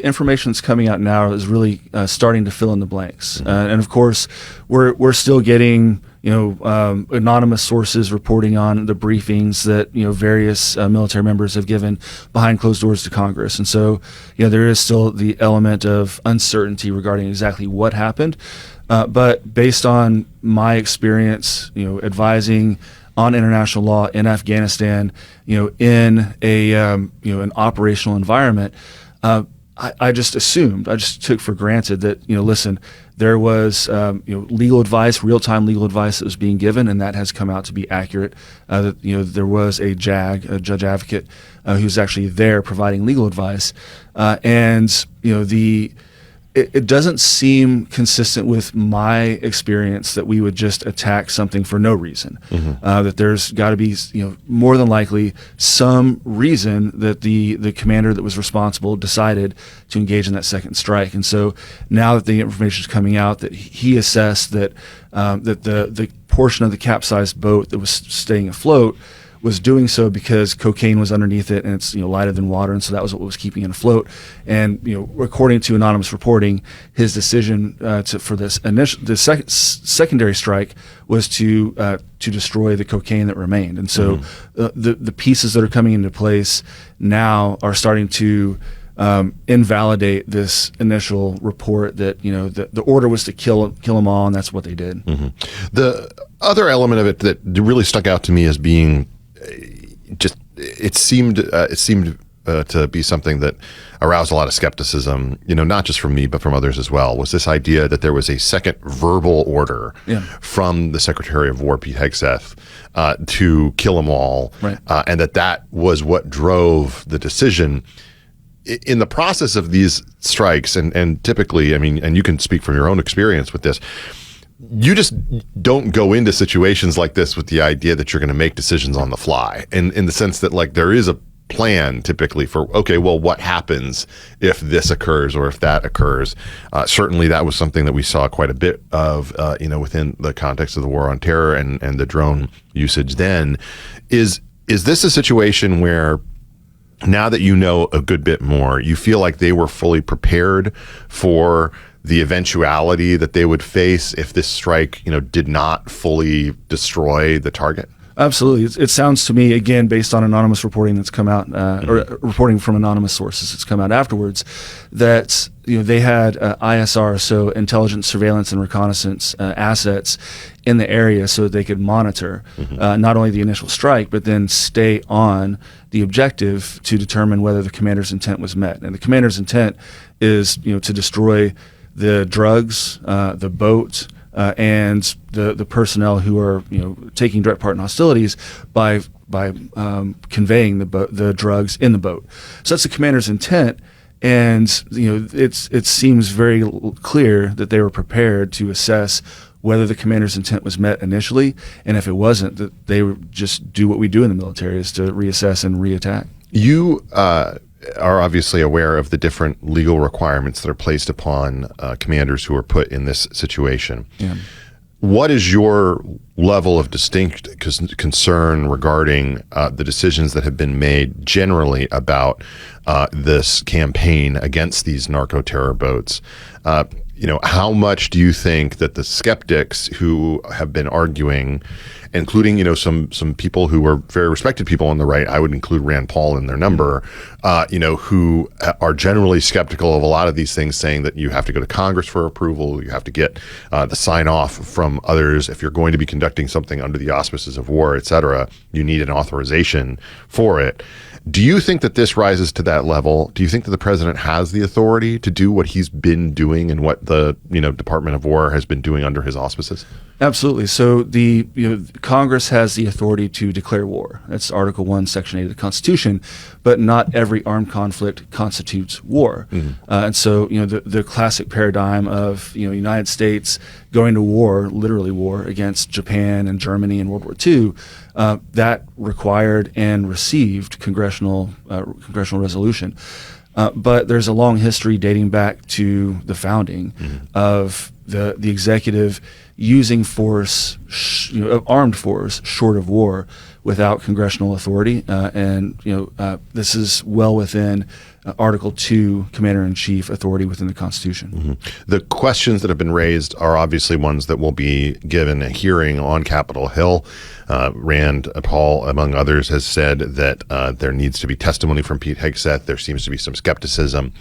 Speaker 5: information that's coming out now is really starting to fill in the blanks, and of course we're still getting anonymous sources reporting on the briefings that various military members have given behind closed doors to Congress, and so there is still the element of uncertainty regarding exactly what happened. But based on my experience,
Speaker 1: advising on international law in Afghanistan, in a an operational environment, I just took for granted that listen, there was legal advice, real-time legal advice that was being given, and that has come out to be accurate. That there was a JAG, a judge advocate, who's actually there providing legal advice, and it doesn't seem consistent with my experience that we would just attack something for no reason. That there's got to be, more than likely some reason that the commander that was responsible decided to engage in that second strike. And so now that the information is coming out that he assessed that that the portion of the capsized boat that was staying afloat was doing so because cocaine was underneath it, and it's lighter than water, and so that was what was keeping it afloat. And according to anonymous reporting, his decision for this secondary strike was to destroy the cocaine that remained. And so the pieces that are coming into place now are starting to invalidate this initial report that the order was to kill them all, and that's what they did. The other element of it that really stuck out to me as being it seemed to be something that aroused a lot of skepticism, not just from me, but from others as well, was this idea that there was a second verbal order from the Secretary of War, Pete Hegseth, to kill them all,
Speaker 5: right.
Speaker 1: And that was what drove the decision. In the process of these strikes, and typically, and you can speak from your own experience with this, you just don't go into situations like this with the idea that you're going to make decisions on the fly, in the sense that like there is a plan typically for, okay, well, what happens if this occurs or if that occurs? Certainly that was something that we saw quite a bit of, within the context of the war on terror and the drone usage then. Is this a situation where, now that you know a good bit more, you feel like they were fully prepared for the eventuality that they would face if this strike, did not fully destroy the target?
Speaker 5: Absolutely. It sounds to me, again, based on anonymous reporting that's come out, or reporting from anonymous sources that's come out afterwards, that they had ISR, so intelligence, surveillance, and reconnaissance assets in the area so that they could monitor not only the initial strike, but then stay on the objective to determine whether the commander's intent was met. And the commander's intent is, to destroy the drugs, the boat, and the personnel who are taking direct part in hostilities by conveying the drugs in the boat. So that's the commander's intent, and it seems very clear that they were prepared to assess whether the commander's intent was met initially, and if it wasn't, that they would just do what we do in the military, is to reassess and reattack.
Speaker 1: You are obviously aware of the different legal requirements that are placed upon commanders who are put in this situation.
Speaker 5: Yeah.
Speaker 1: What is your level of distinct concern regarding the decisions that have been made generally about this campaign against these narco-terror boats? How much do you think that the skeptics who have been arguing, including some people who are very respected people on the right, I would include Rand Paul in their number, who are generally skeptical of a lot of these things, saying that you have to go to Congress for approval, you have to get the sign off from others if you're going to be conducting something under the auspices of war, et cetera, you need an authorization for it. Do you think that this rises to that level? Do you think that the president has the authority to do what he's been doing and what the Department of War has been doing under his auspices?
Speaker 5: Absolutely. So the Congress has the authority to declare war. That's Article 1, Section 8 of the Constitution. But not every armed conflict constitutes war. And so the classic paradigm of United States going to war, literally war, against Japan and Germany in World War II, that required and received congressional resolution. But there's a long history dating back to the founding of the executive using force, armed force, short of war, without congressional authority, and this is well within Article 2, Commander-in-Chief authority within the Constitution.
Speaker 1: The questions that have been raised are obviously ones that will be given a hearing on Capitol Hill. Rand Paul, among others, has said that there needs to be testimony from Pete Hegseth. There seems to be some skepticism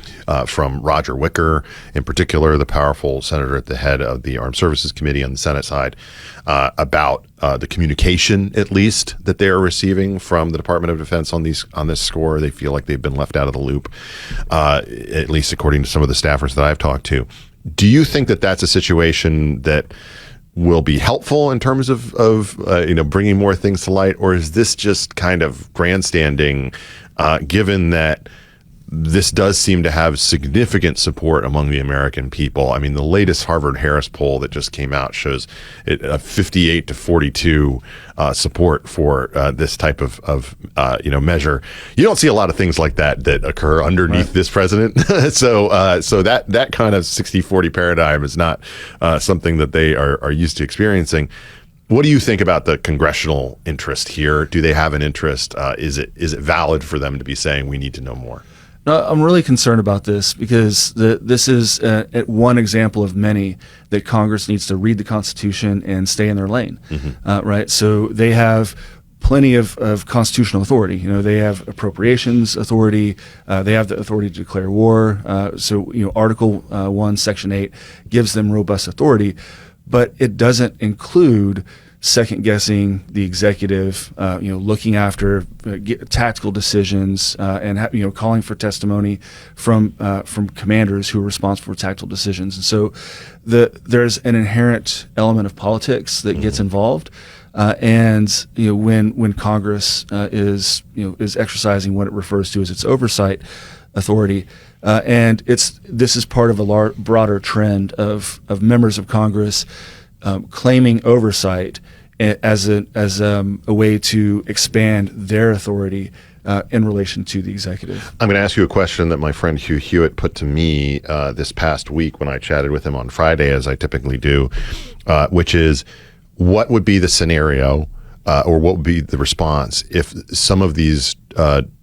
Speaker 1: from Roger Wicker, in particular, the powerful senator at the head of the Armed Services Committee on the Senate side, about the communication, at least, that they are receiving from the Department of Defense on this score. They feel like they've been left out of the loop, at least according to some of the staffers that I've talked to. Do you think that that's a situation that will be helpful in terms of bringing more things to light, or is this just kind of grandstanding, given that this does seem to have significant support among the American people? I mean, the latest Harvard-Harris poll that just came out shows a 58 to 42 support for this type of measure. You don't see a lot of things like that occur underneath this president. so that kind of 60-40 paradigm is not something that they are used to experiencing. What do you think about the congressional interest here? Do they have an interest? Is it valid for them to be saying we need to know more?
Speaker 5: No, I'm really concerned about this because this is one example of many that Congress needs to read the Constitution and stay in their lane, right? So they have plenty of constitutional authority. They have appropriations authority. They have the authority to declare war. So Article 1, Section 8 gives them robust authority, but it doesn't include second guessing the executive, looking after tactical decisions, and calling for testimony from commanders who are responsible for tactical decisions. And so there's an inherent element of politics that gets involved. And when Congress is exercising what it refers to as its oversight authority, and this is part of a broader trend of members of Congress claiming oversight as a way to expand their authority in relation to the executive.
Speaker 1: I'm going to ask you a question that my friend Hugh Hewitt put to me this past week when I chatted with him on Friday, as I typically do, which is, what would be the scenario or what would be the response if some of these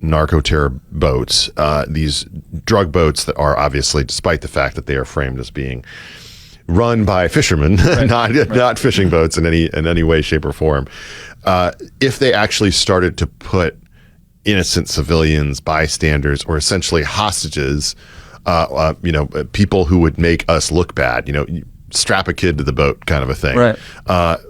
Speaker 1: narco-terror boats, these drug boats that are obviously, despite the fact that they are framed as being run by fishermen, not fishing boats in any way, shape, or form, if they actually started to put innocent civilians, bystanders, or essentially hostages, people who would make us look bad, strap a kid to the boat kind of a thing.
Speaker 5: Right.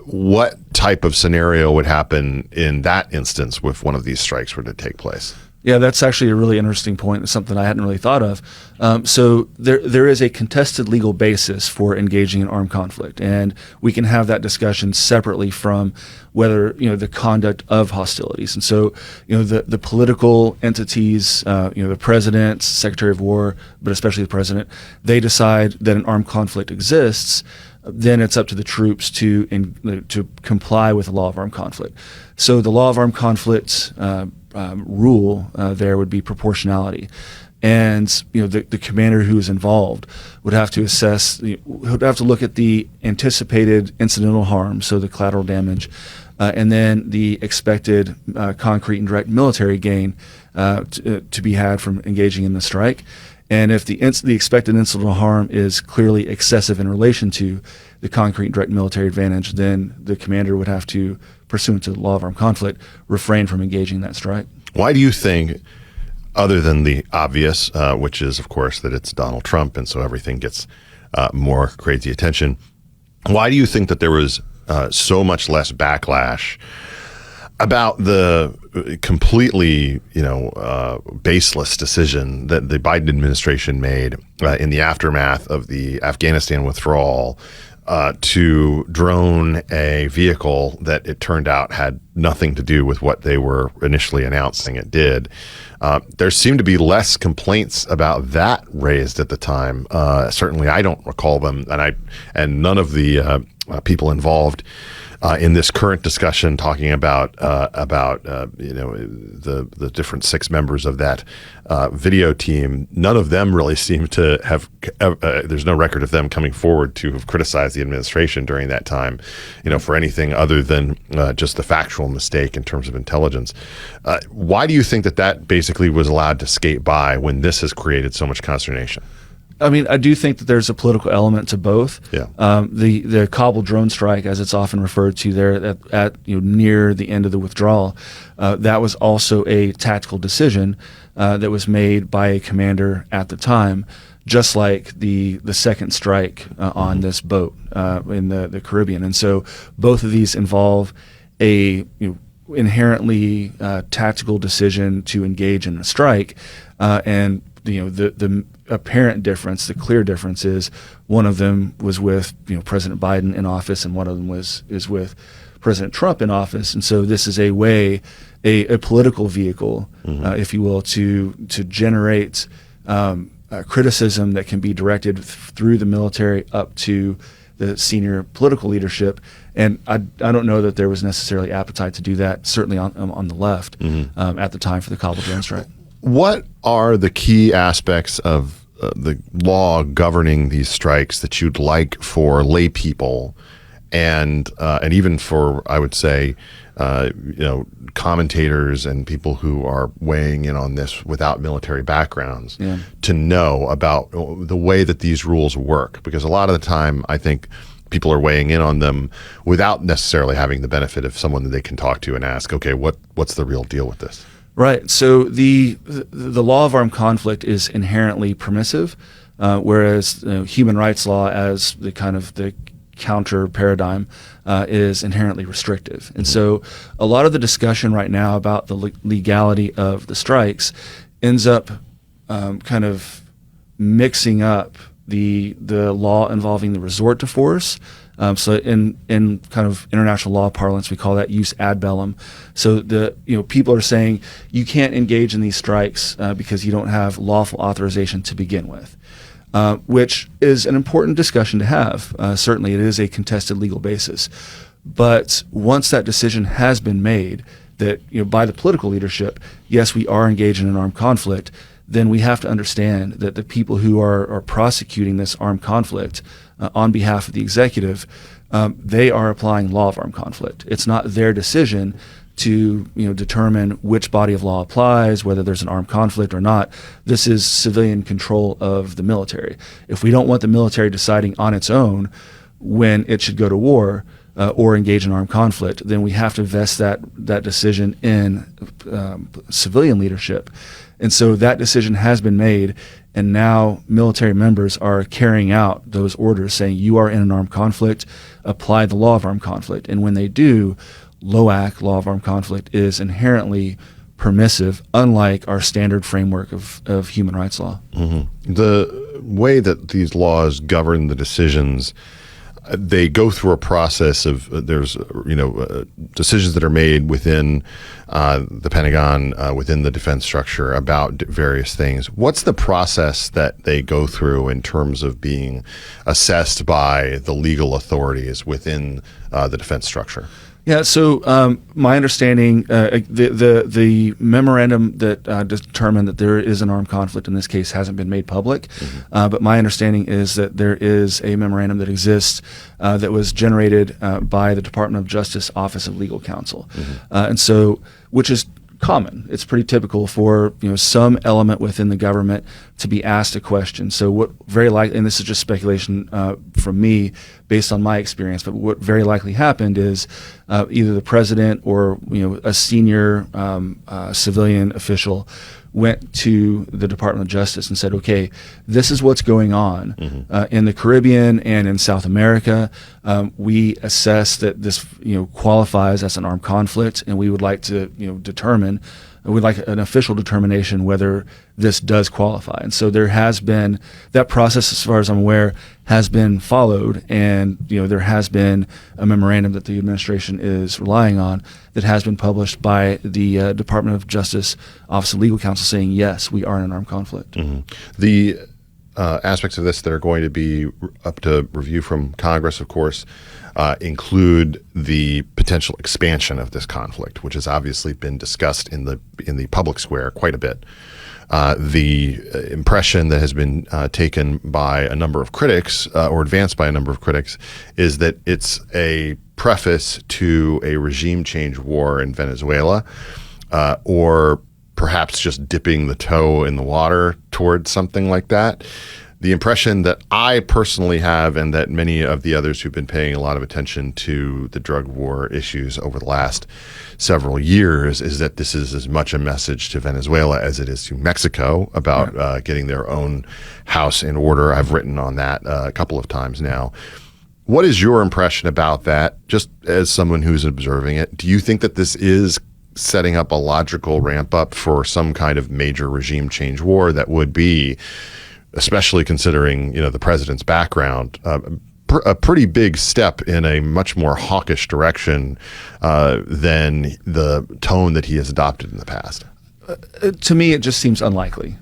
Speaker 1: What type of scenario would happen in that instance if one of these strikes were to take place?
Speaker 5: Yeah, that's actually a really interesting point. It's something I hadn't really thought of. So there is a contested legal basis for engaging in armed conflict, and we can have that discussion separately from whether the conduct of hostilities. And so the political entities, the president, Secretary of War, but especially the president, they decide that an armed conflict exists. Then it's up to the troops to comply with the law of armed conflict. So the law of armed conflict rule there would be proportionality, and the commander who is involved would have to assess, would have to look at the anticipated incidental harm, so the collateral damage, and then the expected concrete and direct military gain to be had from engaging in the strike. And if the expected incidental harm is clearly excessive in relation to the concrete and direct military advantage, then the commander would have to, pursuant to the law of armed conflict, refrain from engaging in that strike.
Speaker 1: Why do you think, other than the obvious, which is, of course, that it's Donald Trump and so everything gets more crazy attention, why do you think that there was so much less backlash about the completely, baseless decision that the Biden administration made in the aftermath of the Afghanistan withdrawal to drone a vehicle that it turned out had nothing to do with what they were initially announcing it did? There seemed to be less complaints about that raised at the time. Certainly, I don't recall them, and none of the people involved in this current discussion talking about the different 6 members of that video team, none of them really seem to have. There's no record of them coming forward to have criticized the administration during that time, for anything other than just the factual mistake in terms of intelligence. Why do you think that basically was allowed to skate by when this has created so much consternation?
Speaker 5: I mean, I do think that there's a political element to both.
Speaker 1: Yeah.
Speaker 5: The Kabul drone strike, as it's often referred to there at near the end of the withdrawal, that was also a tactical decision that was made by a commander at the time, just like the second strike on this boat in the Caribbean. And so both of these involve a inherently tactical decision to engage in a strike, and the apparent difference, the clear difference, is one of them was with President Biden in office, and one of them is with President Trump in office. And so this is a political vehicle, if you will, to generate criticism that can be directed through the military up to the senior political leadership. And I don't know that there was necessarily appetite to do that, certainly on the left, at the time for the Kabul drone strike.
Speaker 1: What are the key aspects of the law governing these strikes that you'd like for lay people and even for, I would say, commentators and people who are weighing in on this without military backgrounds to know about the way that these rules work? Because a lot of the time, I think people are weighing in on them without necessarily having the benefit of someone that they can talk to and ask, okay, what's the real deal with this?
Speaker 5: Right. So the law of armed conflict is inherently permissive, whereas human rights law, as the counter paradigm is inherently restrictive. And so a lot of the discussion right now about the legality of the strikes ends up kind of mixing up the law involving the resort to force. So in kind of international law parlance, we call that use ad bellum. So people are saying you can't engage in these strikes because you don't have lawful authorization to begin with, which is an important discussion to have. Certainly, it is a contested legal basis. But once that decision has been made, that by the political leadership, yes, we are engaged in an armed conflict, then we have to understand that the people who are prosecuting this armed conflict on behalf of the executive, they are applying law of armed conflict. It's not their decision to determine which body of law applies, whether there's an armed conflict or not. This is civilian control of the military. If we don't want the military deciding on its own when it should go to war or engage in armed conflict, then we have to vest that decision in civilian leadership. And so that decision has been made, and now military members are carrying out those orders saying you are in an armed conflict, apply the law of armed conflict. And when they do, LOAC, law of armed conflict, is inherently permissive, unlike our standard framework of human rights law.
Speaker 1: Mm-hmm. The way that these laws govern the decisions, they go through a process of there's decisions that are made within the Pentagon, within the defense structure about various things. What's the process that they go through in terms of being assessed by the legal authorities within the defense structure?
Speaker 5: Yeah, so my understanding, the memorandum that determined that there is an armed conflict in this case hasn't been made public, but my understanding is that there is a memorandum that exists that was generated by the Department of Justice Office of Legal Counsel, and so which is common. It's pretty typical for some element within the government to be asked a question. So what very likely, and this is just speculation from me based on my experience, but what very likely happened is either the president or a senior civilian official went to the Department of Justice and said, okay, this is what's going on in the Caribbean and in South America. We assess that this qualifies as an armed conflict, and we would like to determine, we'd like an official determination whether this does qualify. And so there has been, that process, as far as I'm aware, has been followed, and there has been a memorandum that the administration is relying on that has been published by the Department of Justice Office of Legal Counsel saying, yes, we are in an armed conflict.
Speaker 1: The aspects of this that are going to be up to review from Congress, of course, include the potential expansion of this conflict, which has obviously been discussed in the public square quite a bit. The impression that has been taken by a number of critics, or advanced by a number of critics, is that it's a preface to a regime change war in Venezuela, or perhaps just dipping the toe in the water towards something like that. The impression that I personally have, and that many of the others who've been paying a lot of attention to the drug war issues over the last several years, is that this is as much a message to Venezuela as it is to Mexico about getting their own house in order. I've written on that a couple of times now. What is your impression about that, just as someone who's observing it? Do you think that this is setting up a logical ramp up for some kind of major regime change war that would be, especially considering the president's background, a pretty big step in a much more hawkish direction than the tone that he has adopted in the past?
Speaker 5: To me, it just seems unlikely.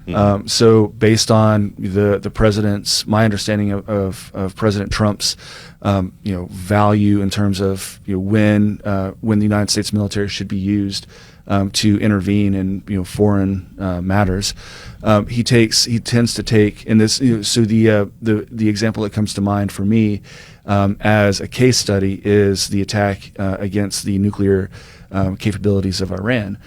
Speaker 5: So based on the president's, my understanding of President Trump's, value in terms of when the United States military should be used to intervene in foreign matters, he tends to take in this. So the example that comes to mind for me as a case study is the attack against the nuclear capabilities of Iran.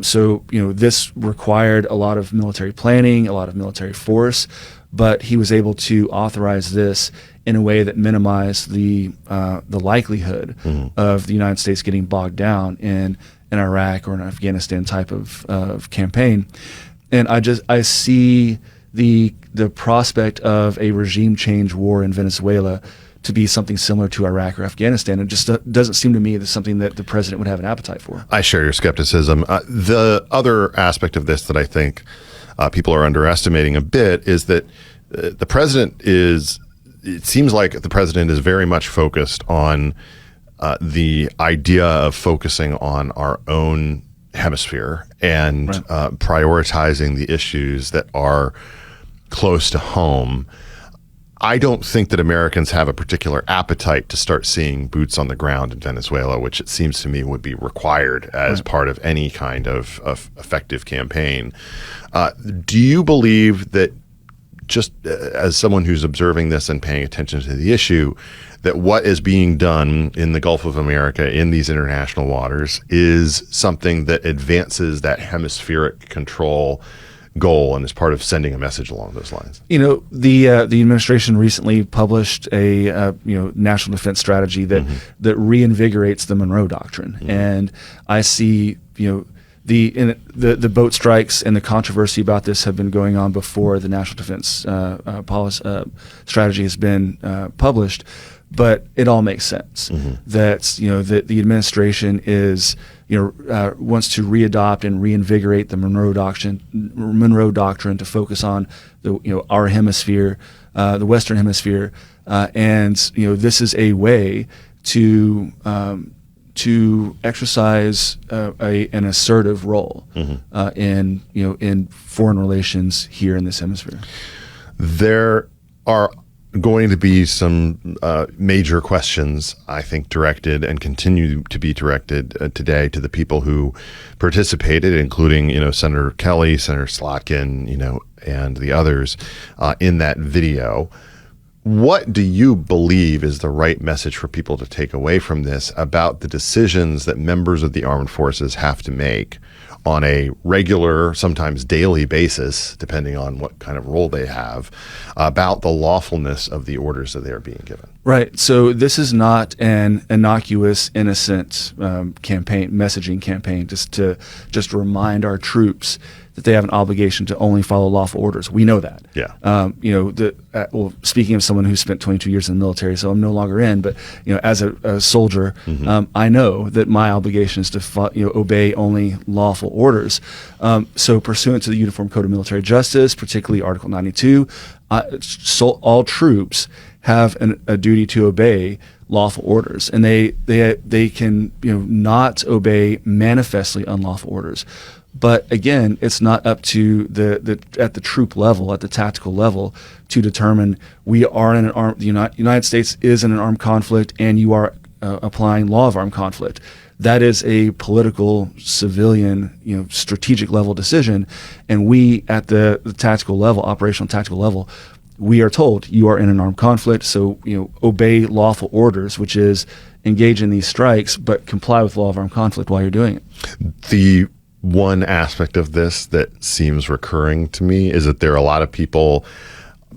Speaker 5: So this required a lot of military planning, a lot of military force, but he was able to authorize this in a way that minimized the likelihood of the United States getting bogged down in an Iraq or an Afghanistan type of campaign. And I see the prospect of a regime change war in Venezuela to be something similar to Iraq or Afghanistan. It just doesn't seem to me that's something that the president would have an appetite for.
Speaker 1: I share your skepticism. The other aspect of this that I think people are underestimating a bit is that the president is, it seems like the president is very much focused on the idea of focusing on our own hemisphere and prioritizing the issues that are close to home. I don't think that Americans have a particular appetite to start seeing boots on the ground in Venezuela, which it seems to me would be required as part of any kind of effective campaign. Do you believe that, just as someone who's observing this and paying attention to the issue, that what is being done in the Gulf of America in these international waters is something that advances that hemispheric control goal and is part of sending a message along those lines?
Speaker 5: The administration recently published a national defense strategy that reinvigorates the Monroe Doctrine, and I see the boat strikes and the controversy about this have been going on before the national defense policy strategy has been published. But it all makes sense that that the administration is wants to readopt and reinvigorate the Monroe Doctrine to focus on our hemisphere, the Western Hemisphere, and this is a way to exercise an assertive role in foreign relations here in this hemisphere.
Speaker 1: There are going to be some major questions, I think, directed and continue to be directed today to the people who participated, including, Senator Kelly, Senator Slotkin, and the others in that video. What do you believe is the right message for people to take away from this about the decisions that members of the armed forces have to make on a regular, sometimes daily basis, depending on what kind of role they have, about the lawfulness of the orders that they are being given?
Speaker 5: Right. So this is not an innocuous, innocent messaging campaign, just to remind our troops that they have an obligation to only follow lawful orders. We know that.
Speaker 1: Yeah.
Speaker 5: Speaking of someone who spent 22 years in the military, so I'm no longer in, but as a soldier, I know that my obligation is to obey only lawful orders. So pursuant to the Uniform Code of Military Justice, particularly Article 92, all troops have a duty to obey lawful orders, and they can not obey manifestly unlawful orders. But again, it's not up to at the troop level, at the tactical level, to determine we are in the United States is in an armed conflict, and you are applying law of armed conflict. That is a political, civilian, strategic level decision, and we at the tactical level, operational tactical level, we are told you are in an armed conflict, so obey lawful orders, which is engage in these strikes, but comply with law of armed conflict while you're doing it.
Speaker 1: The one aspect of this that seems recurring to me is that there are a lot of people,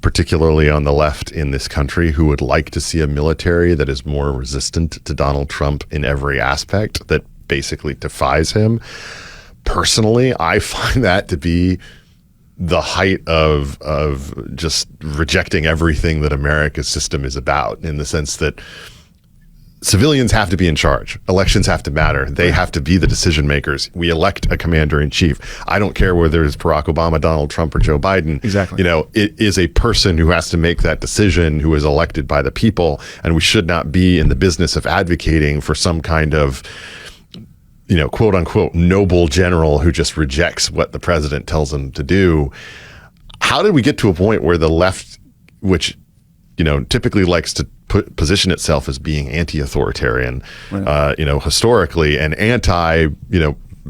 Speaker 1: particularly on the left in this country, who would like to see a military that is more resistant to Donald Trump in every aspect, that basically defies him. Personally, I find that to be the height of just rejecting everything that America's system is about, in the sense that civilians have to be in charge. Elections have to matter. They have to be the decision makers. We elect a commander in chief. I don't care whether it's Barack Obama, Donald Trump, or Joe Biden.
Speaker 5: Exactly.
Speaker 1: It is a person who has to make that decision, who is elected by the people, and we should not be in the business of advocating for some kind of quote unquote noble general who just rejects what the president tells him to do. How did we get to a point where the left, which typically likes to position itself as being anti-authoritarian, historically, and anti,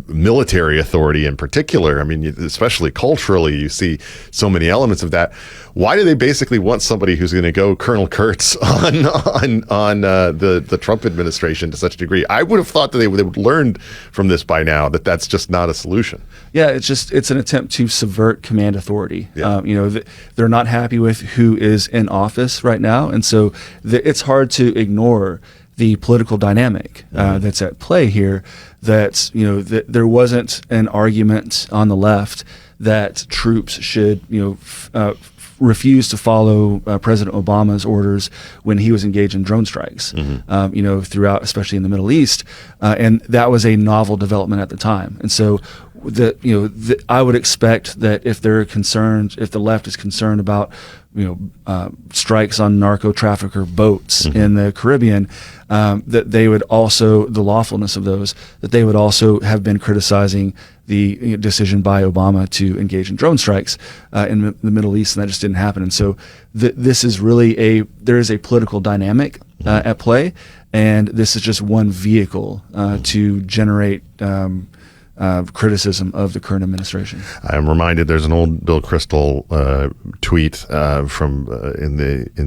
Speaker 1: military authority in particular. I mean, especially culturally, you see so many elements of that. Why do they basically want somebody who's going to go Colonel Kurtz on the Trump administration to such a degree? I would have thought that they would learn from this by now, that that's just not a solution.
Speaker 5: Yeah, it's an attempt to subvert command authority.
Speaker 1: Yeah.
Speaker 5: They're not happy with who is in office right now, and so it's hard to ignore the political dynamic that's at play here. That there wasn't an argument on the left that troops should refused to follow President Obama's orders when he was engaged in drone strikes, throughout, especially in the Middle East, and that was a novel development at the time. And so, I would expect that if they're concerned, if the left is concerned about strikes on narco trafficker boats in the Caribbean, that they would also, the lawfulness of those, that they would also have been criticizing the decision by Obama to engage in drone strikes in the Middle East, and that just didn't happen. And so this is really there is a political dynamic at play, and this is just one vehicle to generate criticism of the current administration.
Speaker 1: I'm reminded there's an old Bill Kristol tweet from in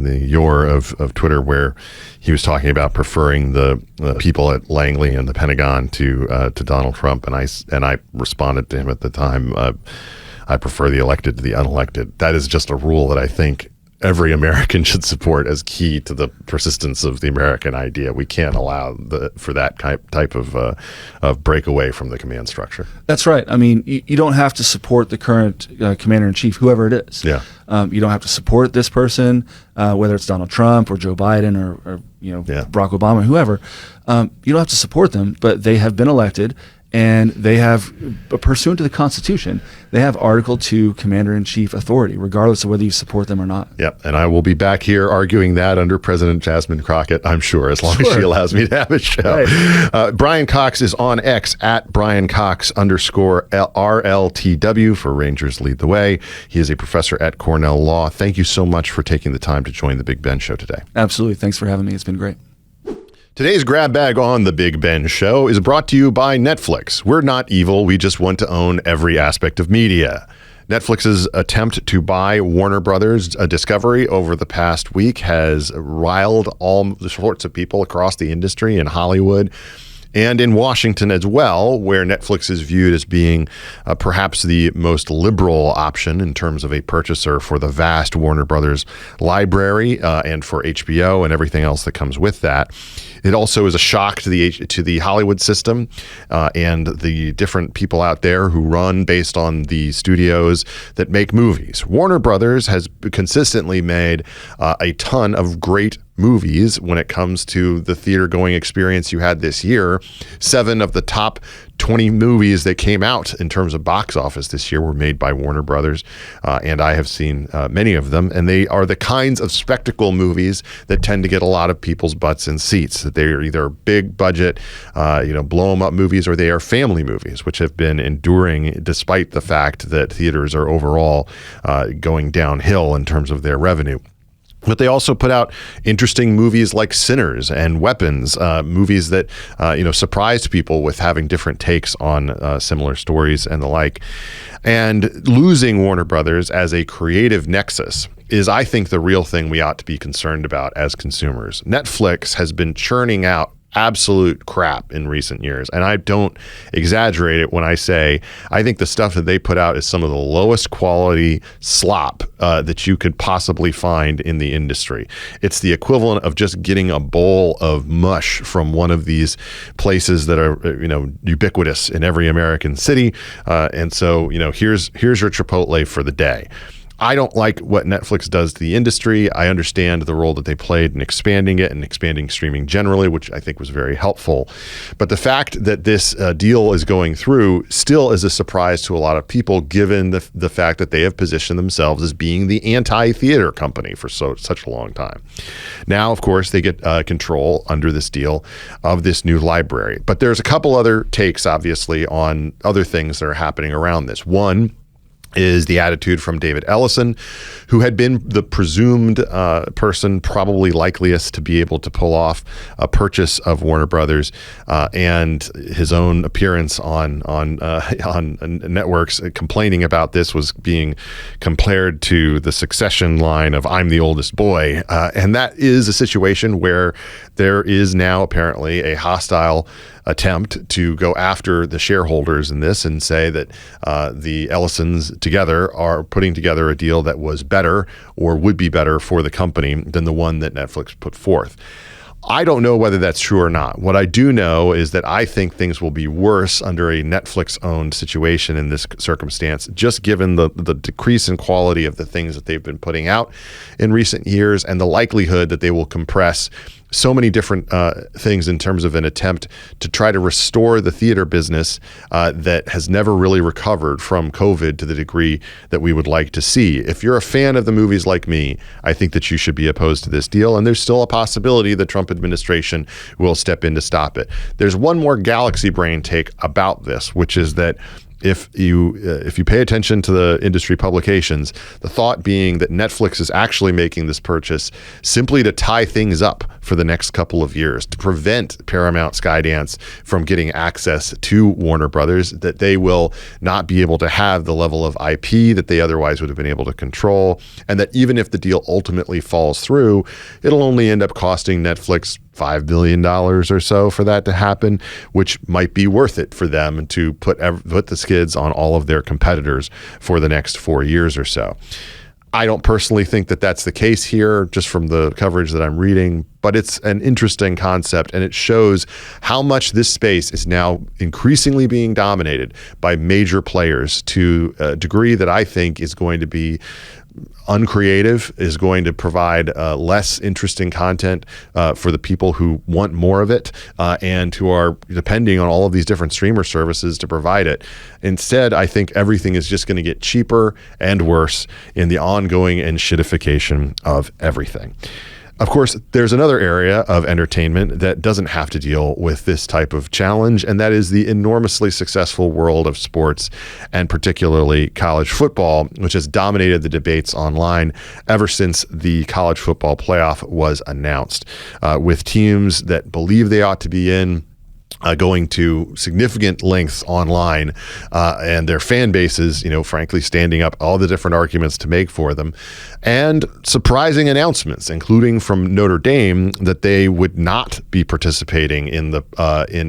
Speaker 1: the yore of Twitter where he was talking about preferring the people at Langley and the Pentagon to Donald Trump, and I responded to him at the time, I prefer the elected to the unelected. That is just a rule that I think every American should support as key to the persistence of the American idea. We can't allow for that type of breakaway from the command structure.
Speaker 5: That's right. I mean, you don't have to support the current commander-in-chief, whoever it is.
Speaker 1: Yeah.
Speaker 5: You don't have to support this person, whether it's Donald Trump or Joe Biden or Barack Obama, whoever. You don't have to support them, but they have been elected. And they have, pursuant to the Constitution, they have Article 2 Commander-in-Chief authority, regardless of whether you support them or not.
Speaker 1: Yep, and I will be back here arguing that under President Jasmine Crockett, I'm sure, as long as she allows me to have a show. Right. Brian Cox is on X at Brian Cox _RLTW for Rangers Lead the Way. He is a professor at Cornell Law. Thank you so much for taking the time to join the Big Ben Show today.
Speaker 5: Absolutely. Thanks for having me. It's been great.
Speaker 1: Today's grab bag on The Big Ben Show is brought to you by Netflix. We're not evil. We just want to own every aspect of media. Netflix's attempt to buy Warner Brothers Discovery over the past week has riled all sorts of people across the industry in Hollywood and in Washington as well, where Netflix is viewed as being perhaps the most liberal option in terms of a purchaser for the vast Warner Brothers library and for HBO and everything else that comes with that. It also is a shock to the Hollywood system and the different people out there who run based on the studios that make movies. Warner Brothers has consistently made a ton of great movies when it comes to the theater going experience you had this year. 7 of the top 20 movies that came out in terms of box office this year were made by Warner Brothers, and I have seen many of them, and they are the kinds of spectacle movies that tend to get a lot of people's butts in seats. That they are either big budget, blow 'em up movies, or they are family movies, which have been enduring despite the fact that theaters are overall going downhill in terms of their revenue. But they also put out interesting movies like Sinners and Weapons, movies that surprised people with having different takes on similar stories and the like. And losing Warner Brothers as a creative nexus is, I think, the real thing we ought to be concerned about as consumers. Netflix has been churning out absolute crap in recent years, and I don't exaggerate it when I say I think the stuff that they put out is some of the lowest quality slop that you could possibly find in the industry. It's the equivalent of just getting a bowl of mush from one of these places that are ubiquitous in every American city, and so here's your Chipotle for the day. I don't like what Netflix does to the industry. I understand the role that they played in expanding it and expanding streaming generally, which I think was very helpful. But the fact that this deal is going through still is a surprise to a lot of people, given the fact that they have positioned themselves as being the anti-theater company for such a long time. Now, of course, they get control under this deal of this new library. But there's a couple other takes, obviously, on other things that are happening around this. One is the attitude from David Ellison, who had been the presumed person probably likeliest to be able to pull off a purchase of Warner Brothers, and his own appearance on networks complaining about this was being compared to the Succession line of "I'm the oldest boy," and that is a situation where there is now apparently a hostile attempt to go after the shareholders in this and say that the Ellisons together are putting together a deal that was better or would be better for the company than the one that Netflix put forth. I don't know whether that's true or not. What I do know is that I think things will be worse under a Netflix-owned situation in this circumstance, just given the decrease in quality of the things that they've been putting out in recent years and the likelihood that they will compress so many different things in terms of an attempt to try to restore the theater business that has never really recovered from COVID to the degree that we would like to see. If you're a fan of the movies like me, I think that you should be opposed to this deal, and there's still a possibility the Trump administration will step in to stop it. There's one more galaxy brain take about this, which is that if you pay attention to the industry publications, the thought being that Netflix is actually making this purchase simply to tie things up for the next couple of years, to prevent Paramount Skydance from getting access to Warner Brothers, that they will not be able to have the level of IP that they otherwise would have been able to control, and that even if the deal ultimately falls through, it'll only end up costing Netflix $5 billion or so for that to happen, which might be worth it for them to put the skids on all of their competitors for the next 4 years or so. I don't personally think that that's the case here, just from the coverage that I'm reading, but it's an interesting concept, and it shows how much this space is now increasingly being dominated by major players to a degree that I think is going to be uncreative, is going to provide less interesting content for the people who want more of it and who are depending on all of these different streamer services to provide it. Instead, I think everything is just going to get cheaper and worse in the ongoing shittification of everything. Of course, there's another area of entertainment that doesn't have to deal with this type of challenge, and that is the enormously successful world of sports, and particularly college football, which has dominated the debates online ever since the college football playoff was announced, with teams that believe they ought to be in going to significant lengths online, and their fan bases, frankly, standing up all the different arguments to make for them, and surprising announcements, including from Notre Dame, that they would not be participating in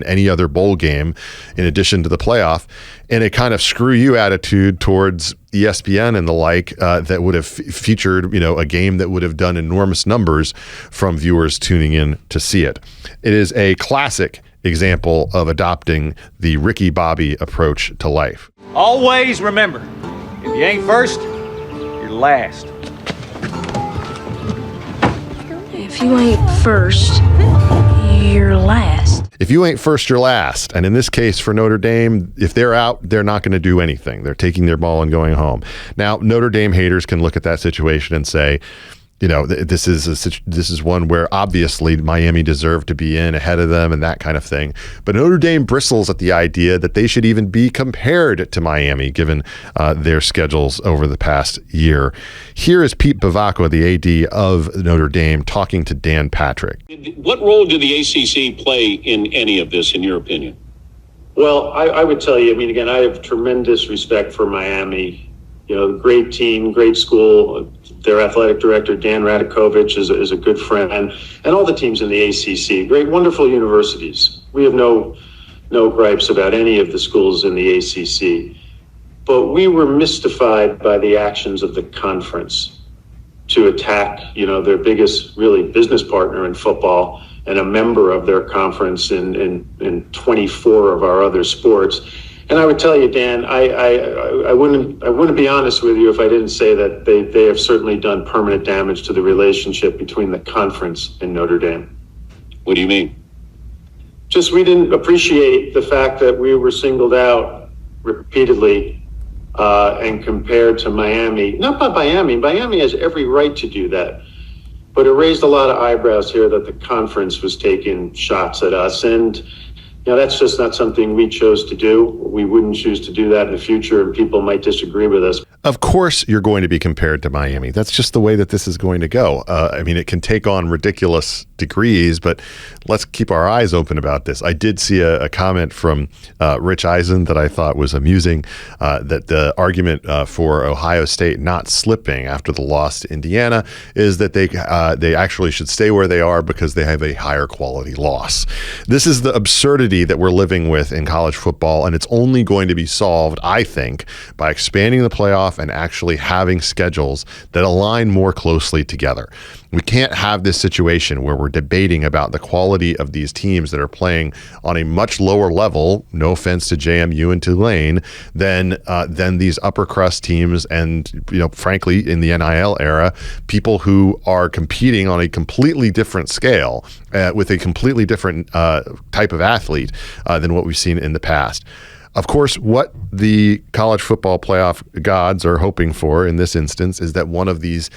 Speaker 1: any other bowl game in addition to the playoff, in a kind of screw you attitude towards ESPN and the like that would have featured, a game that would have done enormous numbers from viewers tuning in to see it. It is a classic example of adopting the Ricky Bobby approach to life.
Speaker 6: Always remember, if you ain't first, you're last.
Speaker 7: If you ain't first, you're last.
Speaker 1: If you ain't first, you're last. And in this case for Notre Dame, if they're out, they're not going to do anything. They're taking their ball and going home. Now, Notre Dame haters can look at that situation and say, this is one where obviously Miami deserved to be in ahead of them and that kind of thing. But Notre Dame bristles at the idea that they should even be compared to Miami, given their schedules over the past year. Here is Pete Bavacqua, the AD of Notre Dame, talking to Dan Patrick.
Speaker 8: What role did the ACC play in any of this, in your opinion?
Speaker 9: Well, I would tell you, again, I have tremendous respect for Miami. Great team, great school. Their athletic director, Dan Radakovich, is a good friend, and all the teams in the ACC, great, wonderful universities. We have no gripes about any of the schools in the ACC, but we were mystified by the actions of the conference to attack, their biggest really business partner in football and a member of their conference in 24 of our other sports. And I would tell you, Dan, I wouldn't be honest with you if I didn't say that they have certainly done permanent damage to the relationship between the conference and Notre Dame.
Speaker 8: What do you mean?
Speaker 9: Just we didn't appreciate the fact that we were singled out repeatedly and compared to Miami. Not by Miami. Miami has every right to do that. But it raised a lot of eyebrows here that the conference was taking shots at us. And that's just not something we chose to do. We wouldn't choose to do that in the future, and people might disagree with us.
Speaker 1: Of course, you're going to be compared to Miami. That's just the way that this is going to go. It can take on ridiculous degrees, but let's keep our eyes open about this. I did see a comment from Rich Eisen that I thought was amusing, that the argument for Ohio State not slipping after the loss to Indiana is that they actually should stay where they are because they have a higher quality loss. This is the absurdity that we're living with in college football, and it's only going to be solved, I think, by expanding the playoff playoff and actually having schedules that align more closely together. We can't have this situation where we're debating about the quality of these teams that are playing on a much lower level, no offense to JMU and Tulane, than these upper crust teams and, frankly, in the NIL era, people who are competing on a completely different scale with a completely different type of athlete than what we've seen in the past. Of course, what the college football playoff gods are hoping for in this instance is that one of these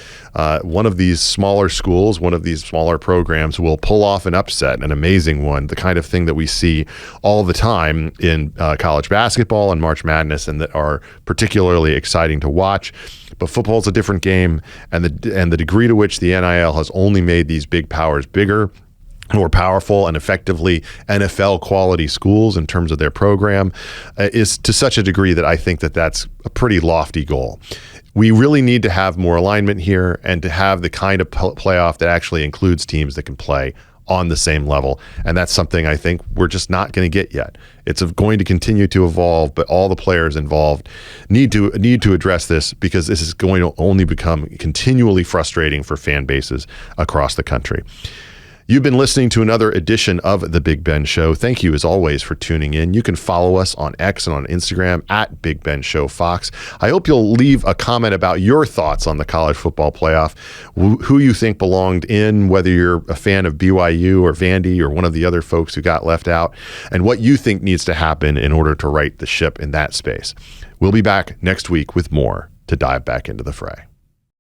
Speaker 1: smaller schools, one of these smaller programs will pull off an upset, an amazing one, the kind of thing that we see all the time in college basketball and March Madness and that are particularly exciting to watch. But football is a different game, and the degree to which the NIL has only made these big powers bigger, more powerful, and effectively NFL quality schools in terms of their program is to such a degree that I think that that's a pretty lofty goal. We really need to have more alignment here and to have the kind of playoff that actually includes teams that can play on the same level. And that's something I think we're just not going to get yet. It's going to continue to evolve, but all the players involved need to address this, because this is going to only become continually frustrating for fan bases across the country. You've been listening to another edition of The Big Ben Show. Thank you, as always, for tuning in. You can follow us on X and on Instagram at Big Ben Show Fox. I hope you'll leave a comment about your thoughts on the college football playoff, who you think belonged in, whether you're a fan of BYU or Vandy or one of the other folks who got left out, and what you think needs to happen in order to right the ship in that space. We'll be back next week with more to dive back into the fray.